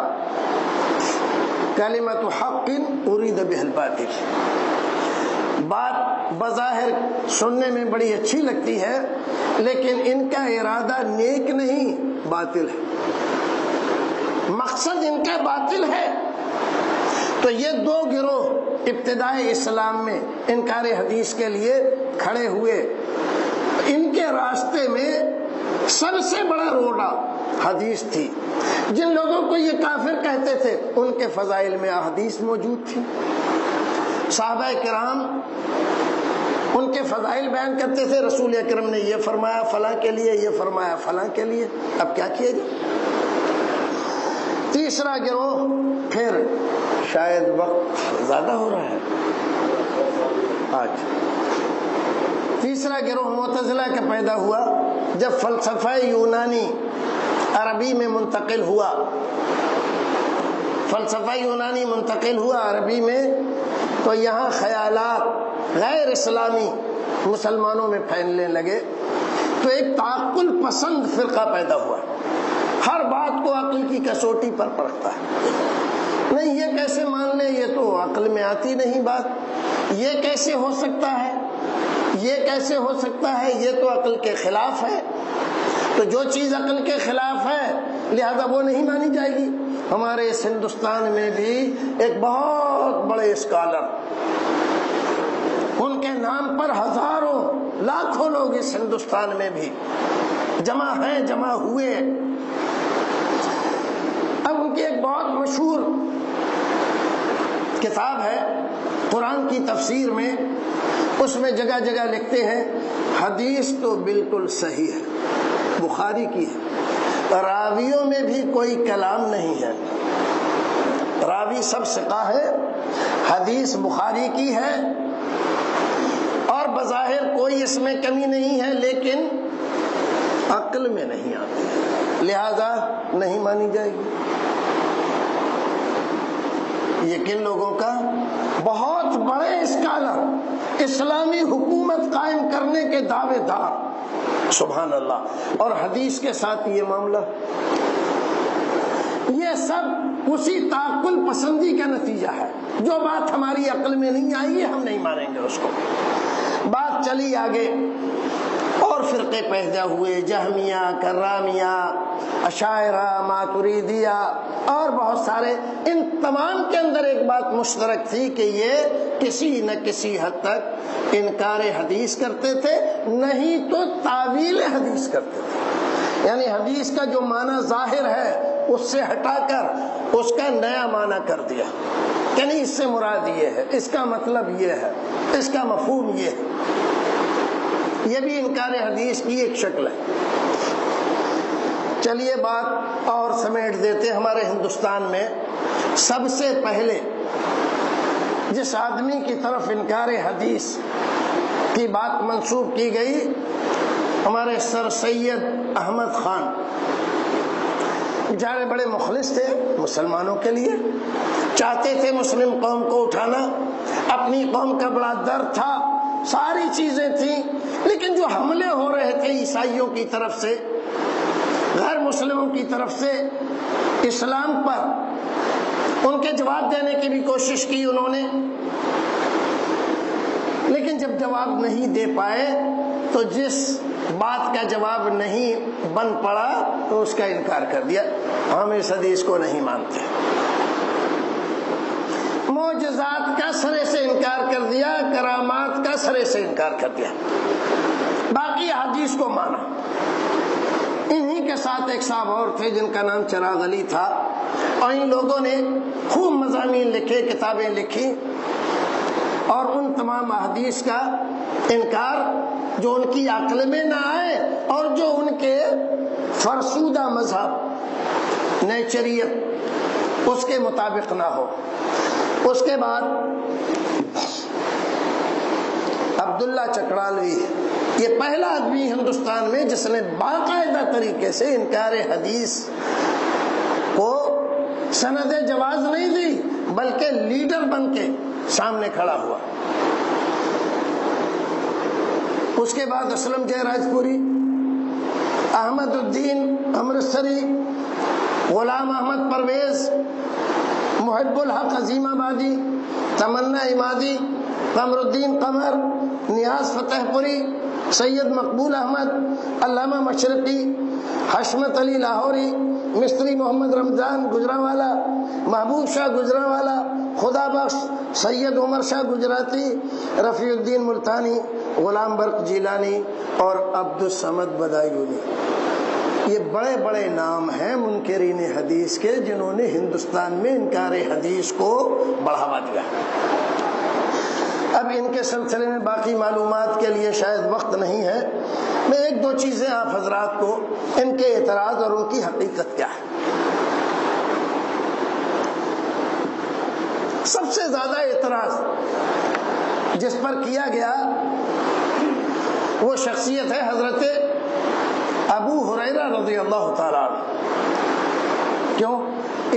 S2: کلمۃ حق ارید بہ الباطل. بات بظاہر سننے میں بڑی اچھی لگتی ہے، لیکن ان کا ارادہ نیک نہیں، باطل ہے. مقصد ان کا باطل ہے. تو یہ دو گروہ ابتدائی اسلام میں انکار حدیث کے لیے کھڑے ہوئے. ان کے راستے میں سب سے بڑا روڑا حدیث تھی. جن لوگوں کو یہ کافر کہتے تھے ان کے فضائل میں احادیث موجود تھی. صحابہ کرام ان کے فضائل بیان کرتے تھے، رسول اکرم نے یہ فرمایا فلاں کے لیے، یہ فرمایا فلاں کے لیے. اب کیا کیا جائے؟ تیسرا گروہ، پھر شاید وقت زیادہ ہو رہا ہے آج، تیسرا گروہ معتزلہ کا پیدا ہوا جب فلسفہ یونانی عربی میں منتقل ہوا. فلسفہ یونانی منتقل ہوا عربی میں، تو یہاں خیالات غیر اسلامی مسلمانوں میں پھیلنے لگے. تو ایک تعقل پسند فرقہ پیدا ہوا، ہر بات کو عقل کی کسوٹی پر پرکھتا ہے. نہیں یہ کیسے مان لیں، یہ تو عقل میں آتی نہیں بات، یہ کیسے ہو سکتا ہے، یہ کیسے ہو سکتا ہے، یہ تو عقل کے خلاف ہے. تو جو چیز عقل کے خلاف ہے لہذا وہ نہیں مانی جائے گی. ہمارے اس ہندوستان میں بھی ایک بہت بڑے اسکالر، ان کے نام پر ہزاروں لاکھوں لوگ اس ہندوستان میں بھی جمع ہیں، جمع ہوئے. اب ان کی ایک بہت مشہور کتاب ہے قرآن کی تفسیر میں، اس میں جگہ جگہ لکھتے ہیں حدیث تو بالکل صحیح ہے، بخاری کی ہے، راویوں میں بھی کوئی کلام نہیں ہے، راوی سب ثقہ ہے، حدیث بخاری کی ہے اور بظاہر کوئی اس میں کمی نہیں ہے، لیکن عقل میں نہیں آتی ہے لہذا نہیں مانی جائے گی. یہ کن لوگوں کا؟ بہت بڑے اسکالر، اسلامی حکومت قائم کرنے کے دعوے دار، سبحان اللہ. اور حدیث کے ساتھ یہ معاملہ، یہ سب اسی تعقل پسندی کا نتیجہ ہے. جو بات ہماری عقل میں نہیں آئی ہے ہم نہیں مانیں گے اس کو. بات چلی آگے اور فرقے پیدا ہوئے، جہمیہ، کرامیہ، اشاعرہ، ماتریدیہ اور بہت سارے. ان تمام کے اندر ایک بات مشترک تھی کہ یہ کسی نہ کسی حد تک انکار حدیث کرتے تھے، نہیں تو تعویل حدیث کرتے تھے. یعنی حدیث کا جو معنی ظاہر ہے اس سے ہٹا کر اس کا نیا معنی کر دیا، یعنی اس سے مراد یہ ہے، اس کا مطلب یہ ہے، اس کا مفہوم یہ ہے. یہ بھی انکار حدیث کی ایک شکل ہے. چلیے بات اور سمیٹ دیتے. ہمارے ہندوستان میں سب سے پہلے جس آدمی کی طرف انکار حدیث کی بات منسوب کی گئی، ہمارے سر سید احمد خان. بیچارے بڑے مخلص تھے مسلمانوں کے لیے، چاہتے تھے مسلم قوم کو اٹھانا، اپنی قوم کا بڑا درد تھا، ساری چیزیں تھیں، لیکن جو حملے ہو رہے تھے عیسائیوں کی طرف سے، غیر مسلموں کی طرف سے اسلام پر، ان کے جواب دینے کی بھی کوشش کی انہوں نے، لیکن جب جواب نہیں دے پائے تو جس بات کا جواب نہیں بن پڑا تو اس کا انکار کر دیا. ہم اس حدیث کو نہیں مانتے. معجزات کا سرے سے انکار کر دیا، کرامات کا سرے سے انکار کر دیا، باقی حدیث کو مانا. انہی کے ساتھ ایک صاحب اور تھے جن کا نام چراغ علی تھا، اور ان لوگوں نے خوب مضامین لکھے، کتابیں لکھی، اور ان تمام احادیث کا انکار جو ان کی عقل میں نہ آئے اور جو ان کے فرسودہ مذہب نیچریت اس کے مطابق نہ ہو. اس کے بعد عبداللہ چکڑالوی یہ پہلا آدمی ہندوستان میں جس نے باقاعدہ طریقے سے انکار حدیث کو سند جواز نہیں دی بلکہ لیڈر بن کے سامنے کھڑا ہوا۔ اس کے بعد اسلم جے راجپوری، احمد الدین امرتسری، غلام احمد پرویز، محب الحق عظیم آبادی، تمنا امادی، قمر الدین قمر، نیاز فتح پوری، سید مقبول احمد، علامہ مشرقی، حشمت علی لاہوری، مستری محمد رمضان گجرانوالا، محبوب شاہ گجرانوالا، خدا بخش سید عمر شاہ گجراتی، رفیع الدین ملتانی، غلام برق جیلانی اور عبد الصمد بدایونی۔ یہ بڑے بڑے نام ہیں منکرین حدیث کے جنہوں نے ہندوستان میں انکار حدیث کو بڑھاوا دیا۔ اب ان کے سلسلے میں باقی معلومات کے لیے شاید وقت نہیں ہے، میں ایک دو چیزیں آپ حضرات کو ان کے اعتراض اور ان کی حقیقت کیا ہے۔ سب سے زیادہ اعتراض جس پر کیا گیا وہ شخصیت ہے حضرت ابو ہریرہ رضی اللہ تعالیٰ عنہ۔ کیوں؟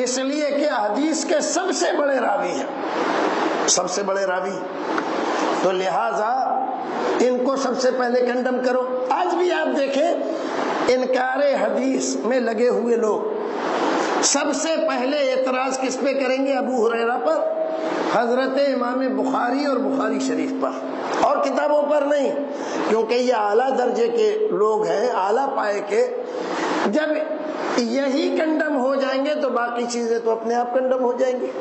S2: اس لیے کہ حدیث کے سب سے بڑے راوی ہیں، سب سے بڑے راوی، تو لہذا ان کو سب سے پہلے کنڈم کرو۔ آج بھی آپ دیکھیں انکار حدیث میں لگے ہوئے لوگ سب سے پہلے اعتراض کس پہ کریں گے؟ ابو ہریرہ پر، حضرت امام بخاری اور بخاری شریف پر، اور کتابوں پر نہیں، کیونکہ یہ اعلیٰ درجے کے لوگ ہیں، اعلیٰ پائے کے۔ جب یہی کنڈم ہو جائیں گے تو باقی چیزیں تو اپنے آپ کنڈم ہو جائیں گی،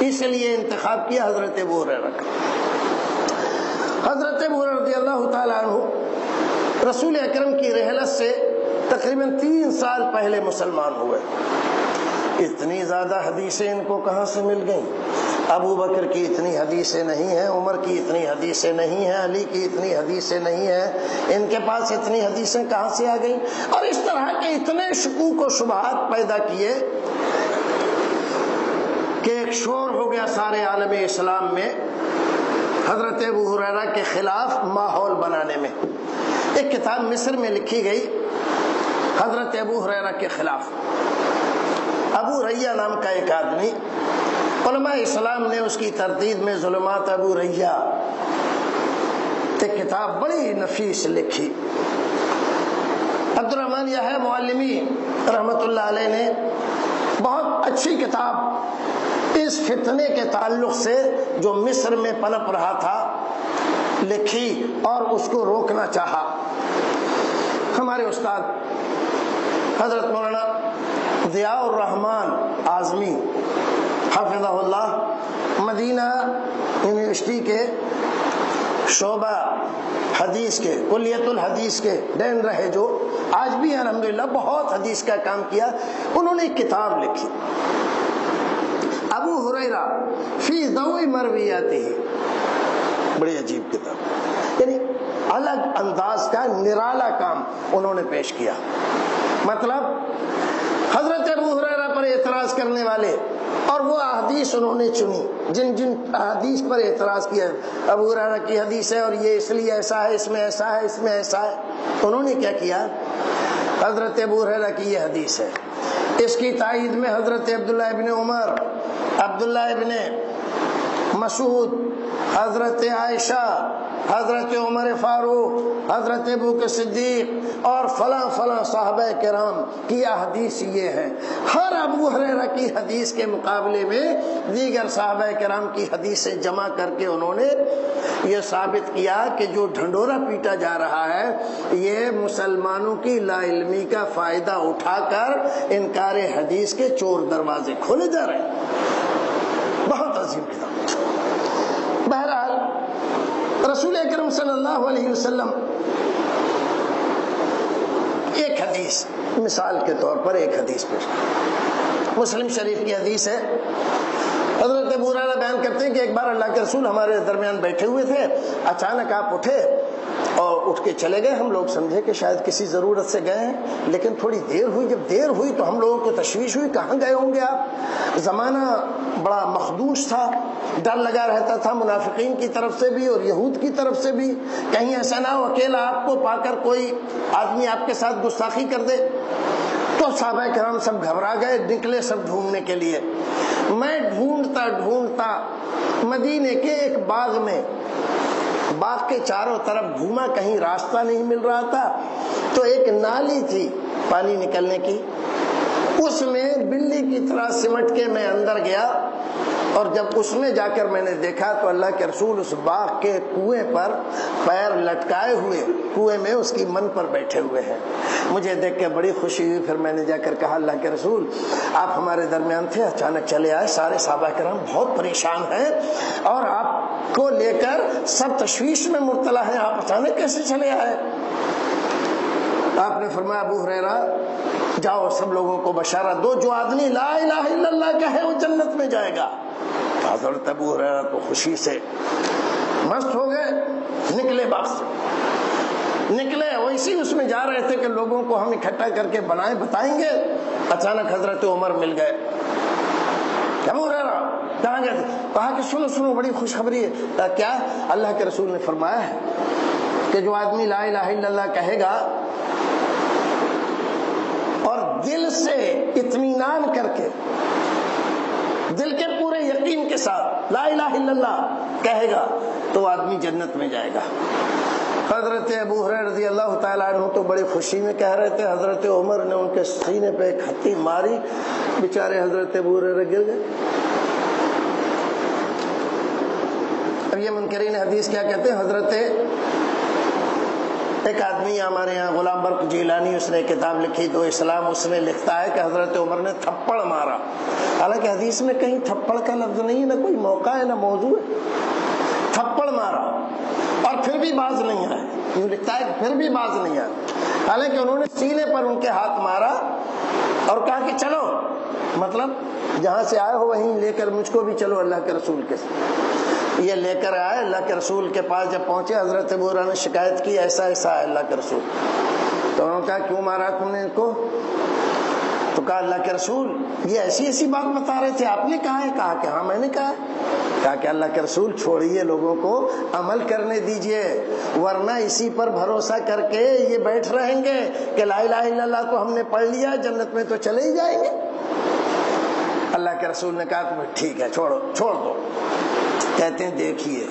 S2: اس لیے انتخاب کیا حضرت ابو ہریرہ کا۔ حضرت ابو ہریرہ رضی اللہ تعالیٰ عنہ رسول اکرم کی رحلت سے تقریباً 3 سال پہلے مسلمان ہوئے۔ اتنی زیادہ حدیثیں ان کو کہاں سے مل گئیں؟ ابو بکر کی اتنی حدیثیں نہیں ہیں، عمر کی اتنی حدیثیں نہیں ہیں، علی کی اتنی حدیثیں نہیں ہیں، ان کے پاس اتنی حدیثیں کہاں سے آ گئیں؟ اور اس طرح کے اتنے شکوک و شبہات پیدا کیے کہ ایک شور ہو گیا سارے عالم اسلام میں حضرت ابو ہریرہ کے خلاف ماحول بنانے میں۔ ایک کتاب مصر میں لکھی گئی حضرت ابو ہریرہ کے خلاف۔ ابو ریہ نام کا ایک آدمی، علماء اسلام نے اس کی تردید میں ظلمات ابو ریہ ایک کتاب بڑی نفیس لکھی۔ عبد الرحمن یحییٰ معلمی رحمۃ اللہ علیہ نے بہت اچھی کتاب اس فتنے کے تعلق سے جو مصر میں پنپ رہا تھا لکھی اور اس کو روکنا چاہا۔ ہمارے استاد حضرت مولانا ضیاء الرحمن اعظمی حفظہ اللہ مدینہ یونیورسٹی کے شعبہ حدیث کے کلیت الحدیث کے ڈین رہے، جو آج بھی الحمدللہ بہت حدیث کا کام کیا، انہوں نے ایک کتاب لکھی ابو ہریرہ فی ضوء مرویاتہ، بڑی عجیب کتاب، یعنی الگ انداز کا نرالا کام انہوں نے پیش کیا۔ مطلب حضرت ابو ہریرہ پر اعتراض کرنے والے اور وہ احادیث انہوں نے چنی جن جن احادیث پر اعتراض کیا، ابو ہریرہ کی حدیث ہے اور یہ اس لیے ایسا ہے، اس میں ایسا ہے، اس میں ایسا ہے، انہوں نے کیا کیا؟ حضرت ابو ہریرہ کی یہ حدیث ہے، اس کی تائید میں حضرت عبداللہ ابن عمر، عبداللہ ابن مسعود، حضرت عائشہ، حضرت عمر فاروق، حضرت ابوبکر صدیق اور فلاں فلاں صحابہ کرام کی احادیث یہ ہے۔ ہر ابو ہریرہ کی حدیث کے مقابلے میں دیگر صحابہ کرام کی حدیثیں جمع کر کے انہوں نے یہ ثابت کیا کہ جو ڈھنڈورا پیٹا جا رہا ہے یہ مسلمانوں کی لا علمی کا فائدہ اٹھا کر انکار حدیث کے چور دروازے کھولے جا رہے ہیں۔ بہت عظیم کتاب۔ بہرحال رسول اکرم صلی اللہ علیہ وسلم ایک حدیث مثال کے طور پر ایک حدیث پیش، مسلم شریف کی حدیث ہے، حضرت ابو ہریرہ بیان کرتے ہیں کہ ایک بار اللہ کے رسول ہمارے درمیان بیٹھے ہوئے تھے، اچانک آپ اٹھے اور اٹھ کے چلے گئے، ہم لوگ سمجھے کہ شاید کسی ضرورت سے گئے ہیں، لیکن تھوڑی دیر ہوئی، جب دیر ہوئی تو ہم لوگوں کو تشویش ہوئی کہاں گئے ہوں گے آپ، زمانہ بڑا مخدوش تھا، ڈر لگا رہتا تھا منافقین کی طرف سے بھی اور یہود کی طرف سے بھی، کہیں ایسا نہ ہو اکیلا آپ کو پا کر کوئی آدمی آپ کے ساتھ گستاخی کر دے۔ تو صحابہ کرام سب گھبرا گئے، نکلے سب ڈھونڈنے کے لیے۔ میں ڈھونڈتا ڈھونڈتا مدینے کے ایک باغ میں، باغ کے چاروں طرف گھوما، کہیں راستہ نہیں مل رہا تھا، تو ایک نالی تھی پانی نکلنے کی، اس میں بلی کی طرح سمٹ کے میں اندر گیا، اور جب اس میں جا کر میں نے دیکھا تو اللہ کے رسول اس باغ کے کنویں پر پیر لٹکائے ہوئے کنویں میں اس کی من پر بیٹھے ہوئے ہیں۔ مجھے دیکھ کے بڑی خوشی ہوئی، پھر میں نے جا کر کہا اللہ کے رسول آپ ہمارے درمیان تھے، اچانک چلے آئے، سارے صحابہ کرام بہت پریشان ہیں اور آپ کو لے کر سب تشویش میں مبتلا ہیں، آپ اچانک کیسے چلے آئے؟ آپ نے فرمایا ابو ہریرہ جاؤ سب لوگوں کو بشارت دو، جو آدمی لا الہ الا اللہ کہے وہ جنت میں جائے گا۔ حضرت ابو ہریرہ تو خوشی سے مست ہو گئے، نکلے باغ سے، نکلے ویسے اس میں جا رہے تھے کہ لوگوں کو ہم اکٹھا کر کے بتائیں گے، اچانک حضرت عمر مل گئے۔ ابو ہریرہ کہاں گئے تھے؟ کہا کہ سنو سنو بڑی خوشخبری ہے۔ کیا؟ اللہ کے رسول نے فرمایا ہے کہ جو آدمی لا الہ الا اللہ کہے گا اور دل سے اطمینان کر کے، دل کے پورے یقین کے ساتھ لا الہ الا اللہ کہے گا تو وہ آدمی جنت میں جائے گا۔ حضرت ابو ہریرہ رضی اللہ تعالیٰ عنہ تو بڑی خوشی میں کہہ رہے تھے، حضرت عمر نے ان کے سینے پہ ایک ہتھی ماری، بیچارے حضرت ابو ہریرہ گر گئے۔ اب یہ منکرین حدیث کیا کہتے ہیں؟ حضرت ایک آدمی ہمارے یہاں غلام برق جیلانی، اس نے کتاب لکھی تو اسلام، اس میں لکھتا ہے کہ حضرت عمر نے تھپڑ مارا، حالانکہ حدیث میں کہیں تھپڑ کا لفظ نہیں ہے، نہ کوئی موقع ہے نہ موضوع ہے۔ تھپڑ مارا اور پھر بھی باز نہیں آئے، یوں لکھتا ہے کہ پھر بھی باز نہیں آئے، حالانکہ انہوں نے سینے پر ان کے ہاتھ مارا اور کہا کہ چلو، مطلب جہاں سے آئے ہو وہیں لے کر مجھ کو بھی چلو اللہ کے رسول کے ساتھ۔ یہ لے کر آئے اللہ کے رسول کے پاس، جب پہنچے حضرت ابو ہریرہ نے شکایت کی ایسا ایسا ہے اللہ کے رسول، تو انہوں نے کہا کیوں مارا تم نے ان کو؟ تو کہا اللہ کے رسول یہ ایسی ایسی بات بتا رہے تھے، آپ نے کہا ہے؟ کہا کہ ہاں میں نے کہا ہے۔ کہا کہ اللہ کے رسول چھوڑیے، لوگوں کو عمل کرنے دیجئے، ورنہ اسی پر بھروسہ کر کے یہ بیٹھ رہیں گے کہ لا الہ الا اللہ تو ہم نے پڑھ لیا، جنت میں تو چلے ہی جائیں گے۔ اللہ کے رسول نے کہا کہ ٹھیک ہے چھوڑ دو۔ کہتے ہیں دیکھیے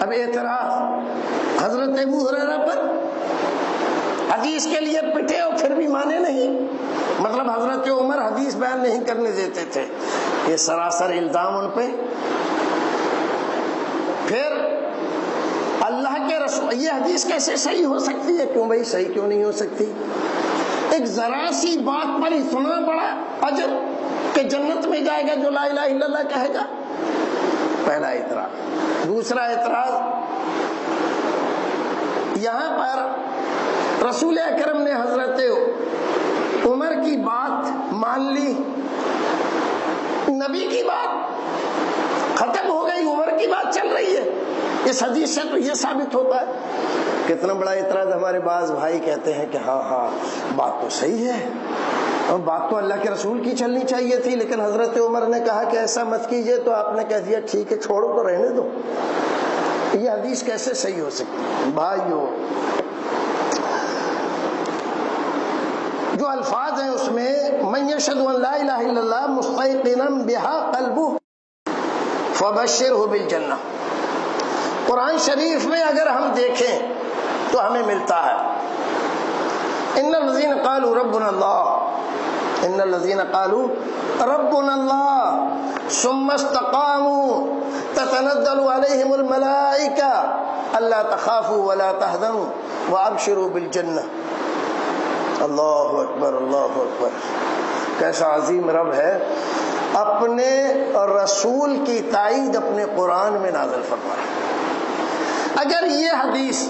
S2: اب اعتراض حضرت ابو ہریرہ پر، حدیث کے لیے پٹے اور پھر بھی مانے نہیں، مطلب حضرت عمر حدیث بیان نہیں کرنے دیتے تھے، یہ سراسر الزام ان پہ۔ پھر اللہ کے رسول، یہ حدیث کیسے صحیح ہو سکتی ہے؟ کیوں بھائی صحیح کیوں نہیں ہو سکتی؟ ایک ذرا سی بات پر اتنا بڑا اجر کہ جنت میں جائے گا جو لا الہ الا اللہ کہے گا، پہلا اعتراض۔ دوسرا اعتراض، یہاں پر رسول اکرم نے حضرت عمر کی بات مان لی، نبی کی بات ختم ہو گئی، عمر کی بات چل رہی ہے۔ اس حدیث سے تو یہ ثابت ہوتا ہے۔ کتنا بڑا اعتراض۔ ہمارے بعض بھائی کہتے ہیں کہ ہاں بات تو صحیح ہے، اور بات تو اللہ کے رسول کی چلنی چاہیے تھی، لیکن حضرت عمر نے کہا کہ ایسا مت کیجئے تو آپ نے کہہ دیا ٹھیک ہے چھوڑو تو رہنے دو۔ یہ حدیث کیسے صحیح ہو سکتی ہے؟ بھائیو جو الفاظ ہیں اس میں من یشہد ان لا الہ الا اللہ مستیقنا بہا قلبہ فبشرہ بالجنہ، قرآن شریف میں اگر ہم دیکھیں تو ہمیں ملتا ہے ان الذین قالوا ربنا اللہ، ان الذین قالوا ربنا اللہ ثم استقاموا تتنزل علیہم الملائکہ الا تخافوا ولا تحزنوا وابشروا بالجنہ۔ اللہ اکبر اللہ اکبر، کیسا عظیم رب ہے، اپنے رسول کی تائید اپنے قرآن میں نازل فرمائے۔ اگر یہ حدیث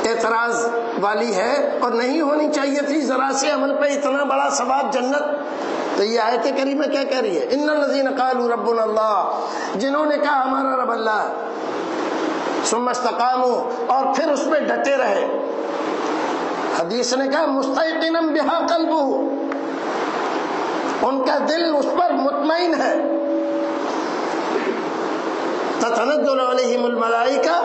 S2: اعتراض والی ہے اور نہیں ہونی چاہیے تھی، ذرا سے عمل پہ اتنا بڑا ثواب جنت، تو یہ آیت کریمہ کیا کہہ رہی ہے؟ ان الذین قالوا ربنا اللہ، جنہوں نے کہا ہمارا رب اللہ ہے، ثم استقاموا، اور پھر اس پہ ڈٹے رہے۔ حدیث نے کہا مستیقنا بہا قلبہ، ان کا دل اس پر مطمئن ہے، تتنزل علیہم الملائکہ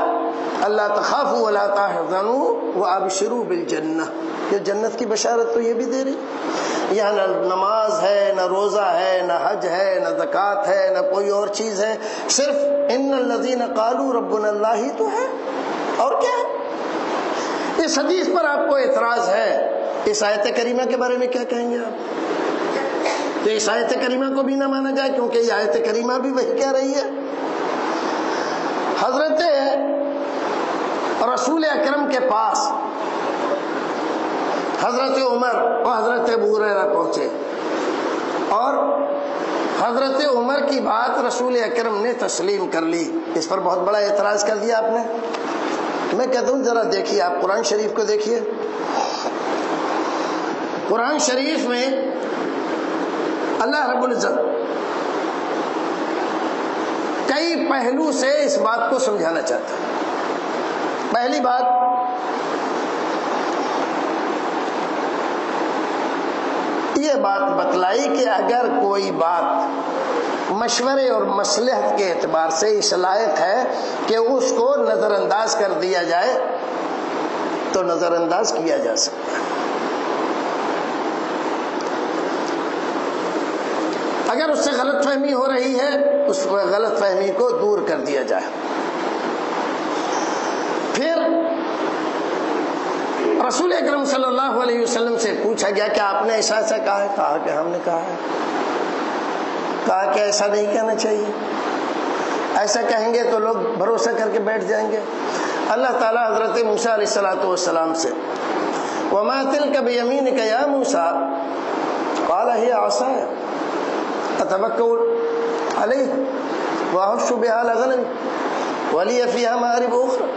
S2: اللہ تخافوا ولا تحزنوا وابشروا بالجنہ. یہ جنت کی بشارت تو یہ بھی دے رہی. یہاں نہ نماز ہے، نہ روزہ ہے، نہ حج ہے، نہ زکوٰۃ ہے، نہ کوئی اور چیز ہے، صرف ان الذین قالوا ربنا اللہ ہی تو ہے. اور کیا ہے؟ اس حدیث پر آپ کو اعتراض ہے. اس آیت کریمہ کے بارے میں کیا کہیں گے آپ؟ تو اس آیت کریمہ کو بھی نہ مانا جائے، کیونکہ یہ آیت کریمہ بھی وہی کہہ رہی ہے. حضرت رسول اکرم کے پاس حضرت عمر اور حضرت ابو ہریرہ پہنچے، اور حضرت عمر کی بات رسول اکرم نے تسلیم کر لی. اس پر بہت بڑا اعتراض کر دیا آپ نے. میں کہتا ہوں ذرا دیکھیے، آپ قرآن شریف کو دیکھیے. قرآن شریف میں اللہ رب العزت کئی پہلو سے اس بات کو سمجھانا چاہتا ہے. پہلی بات، یہ بات بتلائی کہ اگر کوئی بات مشورے اور مصلحت کے اعتبار سے اس لائق ہے کہ اس کو نظر انداز کر دیا جائے تو نظر انداز کیا جا سکتا ہے. اگر اس سے غلط فہمی ہو رہی ہے، اس غلط فہمی کو دور کر دیا جائے. پھر رسول اکرم صلی اللہ علیہ وسلم سے پوچھا گیا کہ آپ نے ایسا ایسا کہا ہے؟ کہا کہ ہم نے کہا ہے. کہا کہ ایسا نہیں کہنا چاہیے، ایسا کہیں گے تو لوگ بھروسہ کر کے بیٹھ جائیں گے. اللہ تعالیٰ حضرت موسیٰ علیہ السلام سے وَمَا تِلْكَ بِيَمِينِكَ يَا مُوسَىٰ قَالَ هِيَ عَصَايَ أَتَوَكَّلُ عَلَيْهَا وَأَحُشُّ بِهَا عَلَىٰ غَنَمِي وَلِيَ فِيهَا مَآرِبُ أُخْرَىٰ.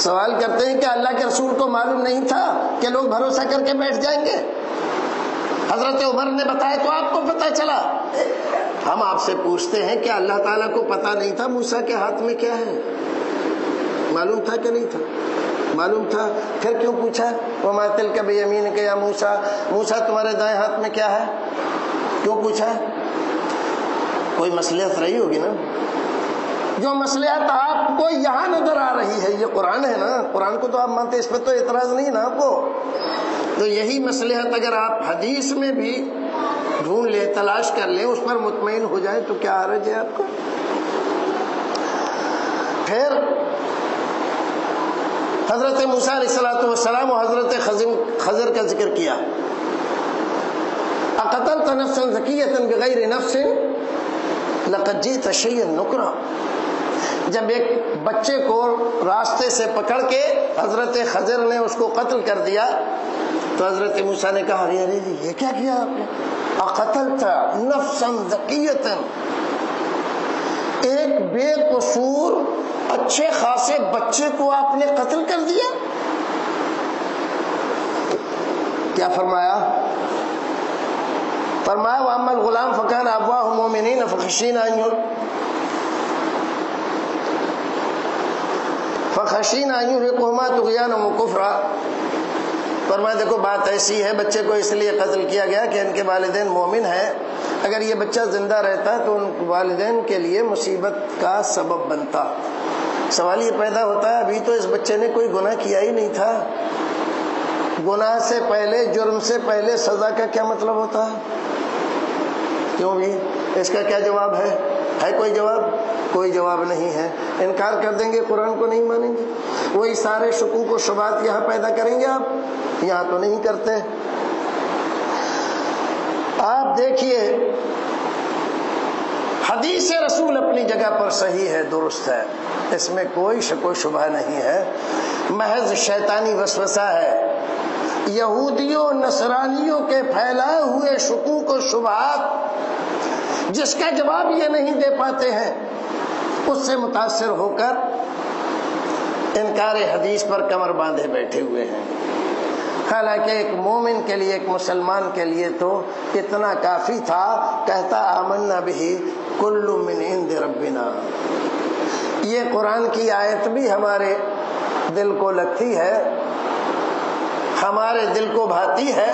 S2: سوال کرتے ہیں کہ اللہ کے رسول کو معلوم نہیں تھا کہ لوگ بھروسہ کر کے بیٹھ جائیں گے؟ حضرت عمر نے بتایا تو آپ کو پتہ چلا. ہم آپ سے پوچھتے ہیں کہ اللہ تعالیٰ کو پتہ نہیں تھا موسیٰ کے ہاتھ میں کیا ہے؟ معلوم تھا کہ نہیں تھا؟ معلوم تھا. پھر کیوں پوچھا؟ وَمَا تِلْكَ بِيَمِينِكَ يَا مُوسَىٰ، موسیٰ تمہارے دائیں ہاتھ میں کیا ہے؟ کیوں پوچھا؟ کوئی مصلحت رہی ہوگی نا. جو مصلحت آپ کو یہاں نظر آ رہی ہے، یہ قرآن ہے نا، قرآن کو تو آپ مانتے، اس پہ تو اعتراض نہیں نا آپ کو. تو یہی مصلحت اگر آپ حدیث میں بھی ڈھونڈ لیں، تلاش کر لیں، اس پر مطمئن ہو جائیں تو کیا حرج ہے آپ کو. پھر حضرت موسیٰ علیہ السلام اور حضرت خضر کا ذکر کیا. اقتلت نفسا زکیۃ بغیر نفس لقد جئت شیئا نکرا. جب ایک بچے کو راستے سے پکڑ کے حضرت خضر نے اس کو قتل کر دیا تو حضرت موسیٰ نے کہا ارے یہ کیا کیا آپ نے؟ اقتلت نفسا زکیۃ، ایک بے قصور اچھے خاصے بچے کو آپ نے قتل کر دیا. کیا فرمایا؟ فرمایا وَأَمَّا الْغُلَامُ فَكَانَ أَبْوَاهُ مُؤْمِنِينَ فَخَشِينَا أَن يُرْهِقُهُمَا طُغْيَانًا وَكُفْرًا. فرمایا دیکھو بات ایسی ہے، بچے کو اس لیے قتل کیا گیا کہ ان کے والدین مومن ہیں. اگر یہ بچہ زندہ رہتا تو ان والدین کے لیے مصیبت کا سبب بنتا. سوال یہ پیدا ہوتا ہے ابھی تو اس بچے نے کوئی گناہ کیا ہی نہیں تھا. گناہ سے پہلے، جرم سے پہلے سزا کا کیا مطلب ہوتا ہے؟ کیوں بھی؟ اس کا کیا جواب ہے؟ ہے کوئی جواب؟ کوئی جواب نہیں ہے. انکار کر دیں گے، قرآن کو نہیں مانیں گے. وہی سارے شکوک و شبہات یہاں پیدا کریں گے آپ، یہاں تو نہیں کرتے. آپ دیکھیے حدیث رسول اپنی جگہ پر صحیح ہے، درست ہے، اس میں کوئی شک و شبہ نہیں ہے. محض شیطانی وسوسہ ہے. یہودیوں نصرانیوں کے پھیلائے ہوئے شکوک و شبہات جس کا جواب یہ نہیں دے پاتے ہیں، اس سے متاثر ہو کر انکار حدیث پر کمر باندھے بیٹھے ہوئے ہیں. حالانکہ ایک مومن کے لیے، ایک مسلمان کے لیے تو اتنا کافی تھا، کہتا آمنا بہ کل من عند ربنا. یہ قرآن کی آیت بھی ہمارے دل کو لگتی ہے، ہمارے دل کو بھاتی ہے،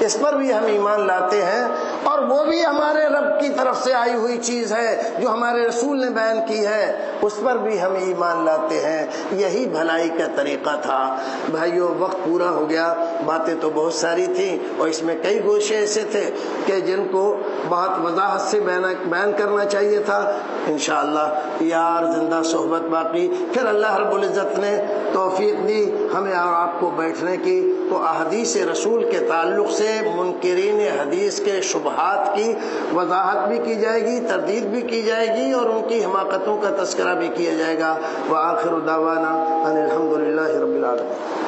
S2: اس پر بھی ہم ایمان لاتے ہیں. اور وہ بھی ہمارے رب کی طرف سے آئی ہوئی چیز ہے جو ہمارے رسول نے بیان کی ہے، اس پر بھی ہم ایمان لاتے ہیں۔ یہی بھلائی کا طریقہ تھا۔ بھائیو وقت پورا ہو گیا، باتیں تو بہت ساری تھیں اور اس میں کئی گوشے ایسے تھے کہ جن کو بہت وضاحت سے بیان کرنا چاہیے تھا۔ انشاءاللہ یار زندہ صحبت باقی، پھر اللہ رب العزت نے توفیق دی ہمیں اور آپ کو بیٹھنے کی، تو احادیث رسول کے تعلق سے منکرین حدیث کے شبہات کی وضاحت بھی کی جائے گی، تردید بھی کی جائے گی اور ان کی حماقتوں کا تذکرہ بھی کیا جائے گا۔ وآخر دعوانا ان الحمد للہ رب العالمین۔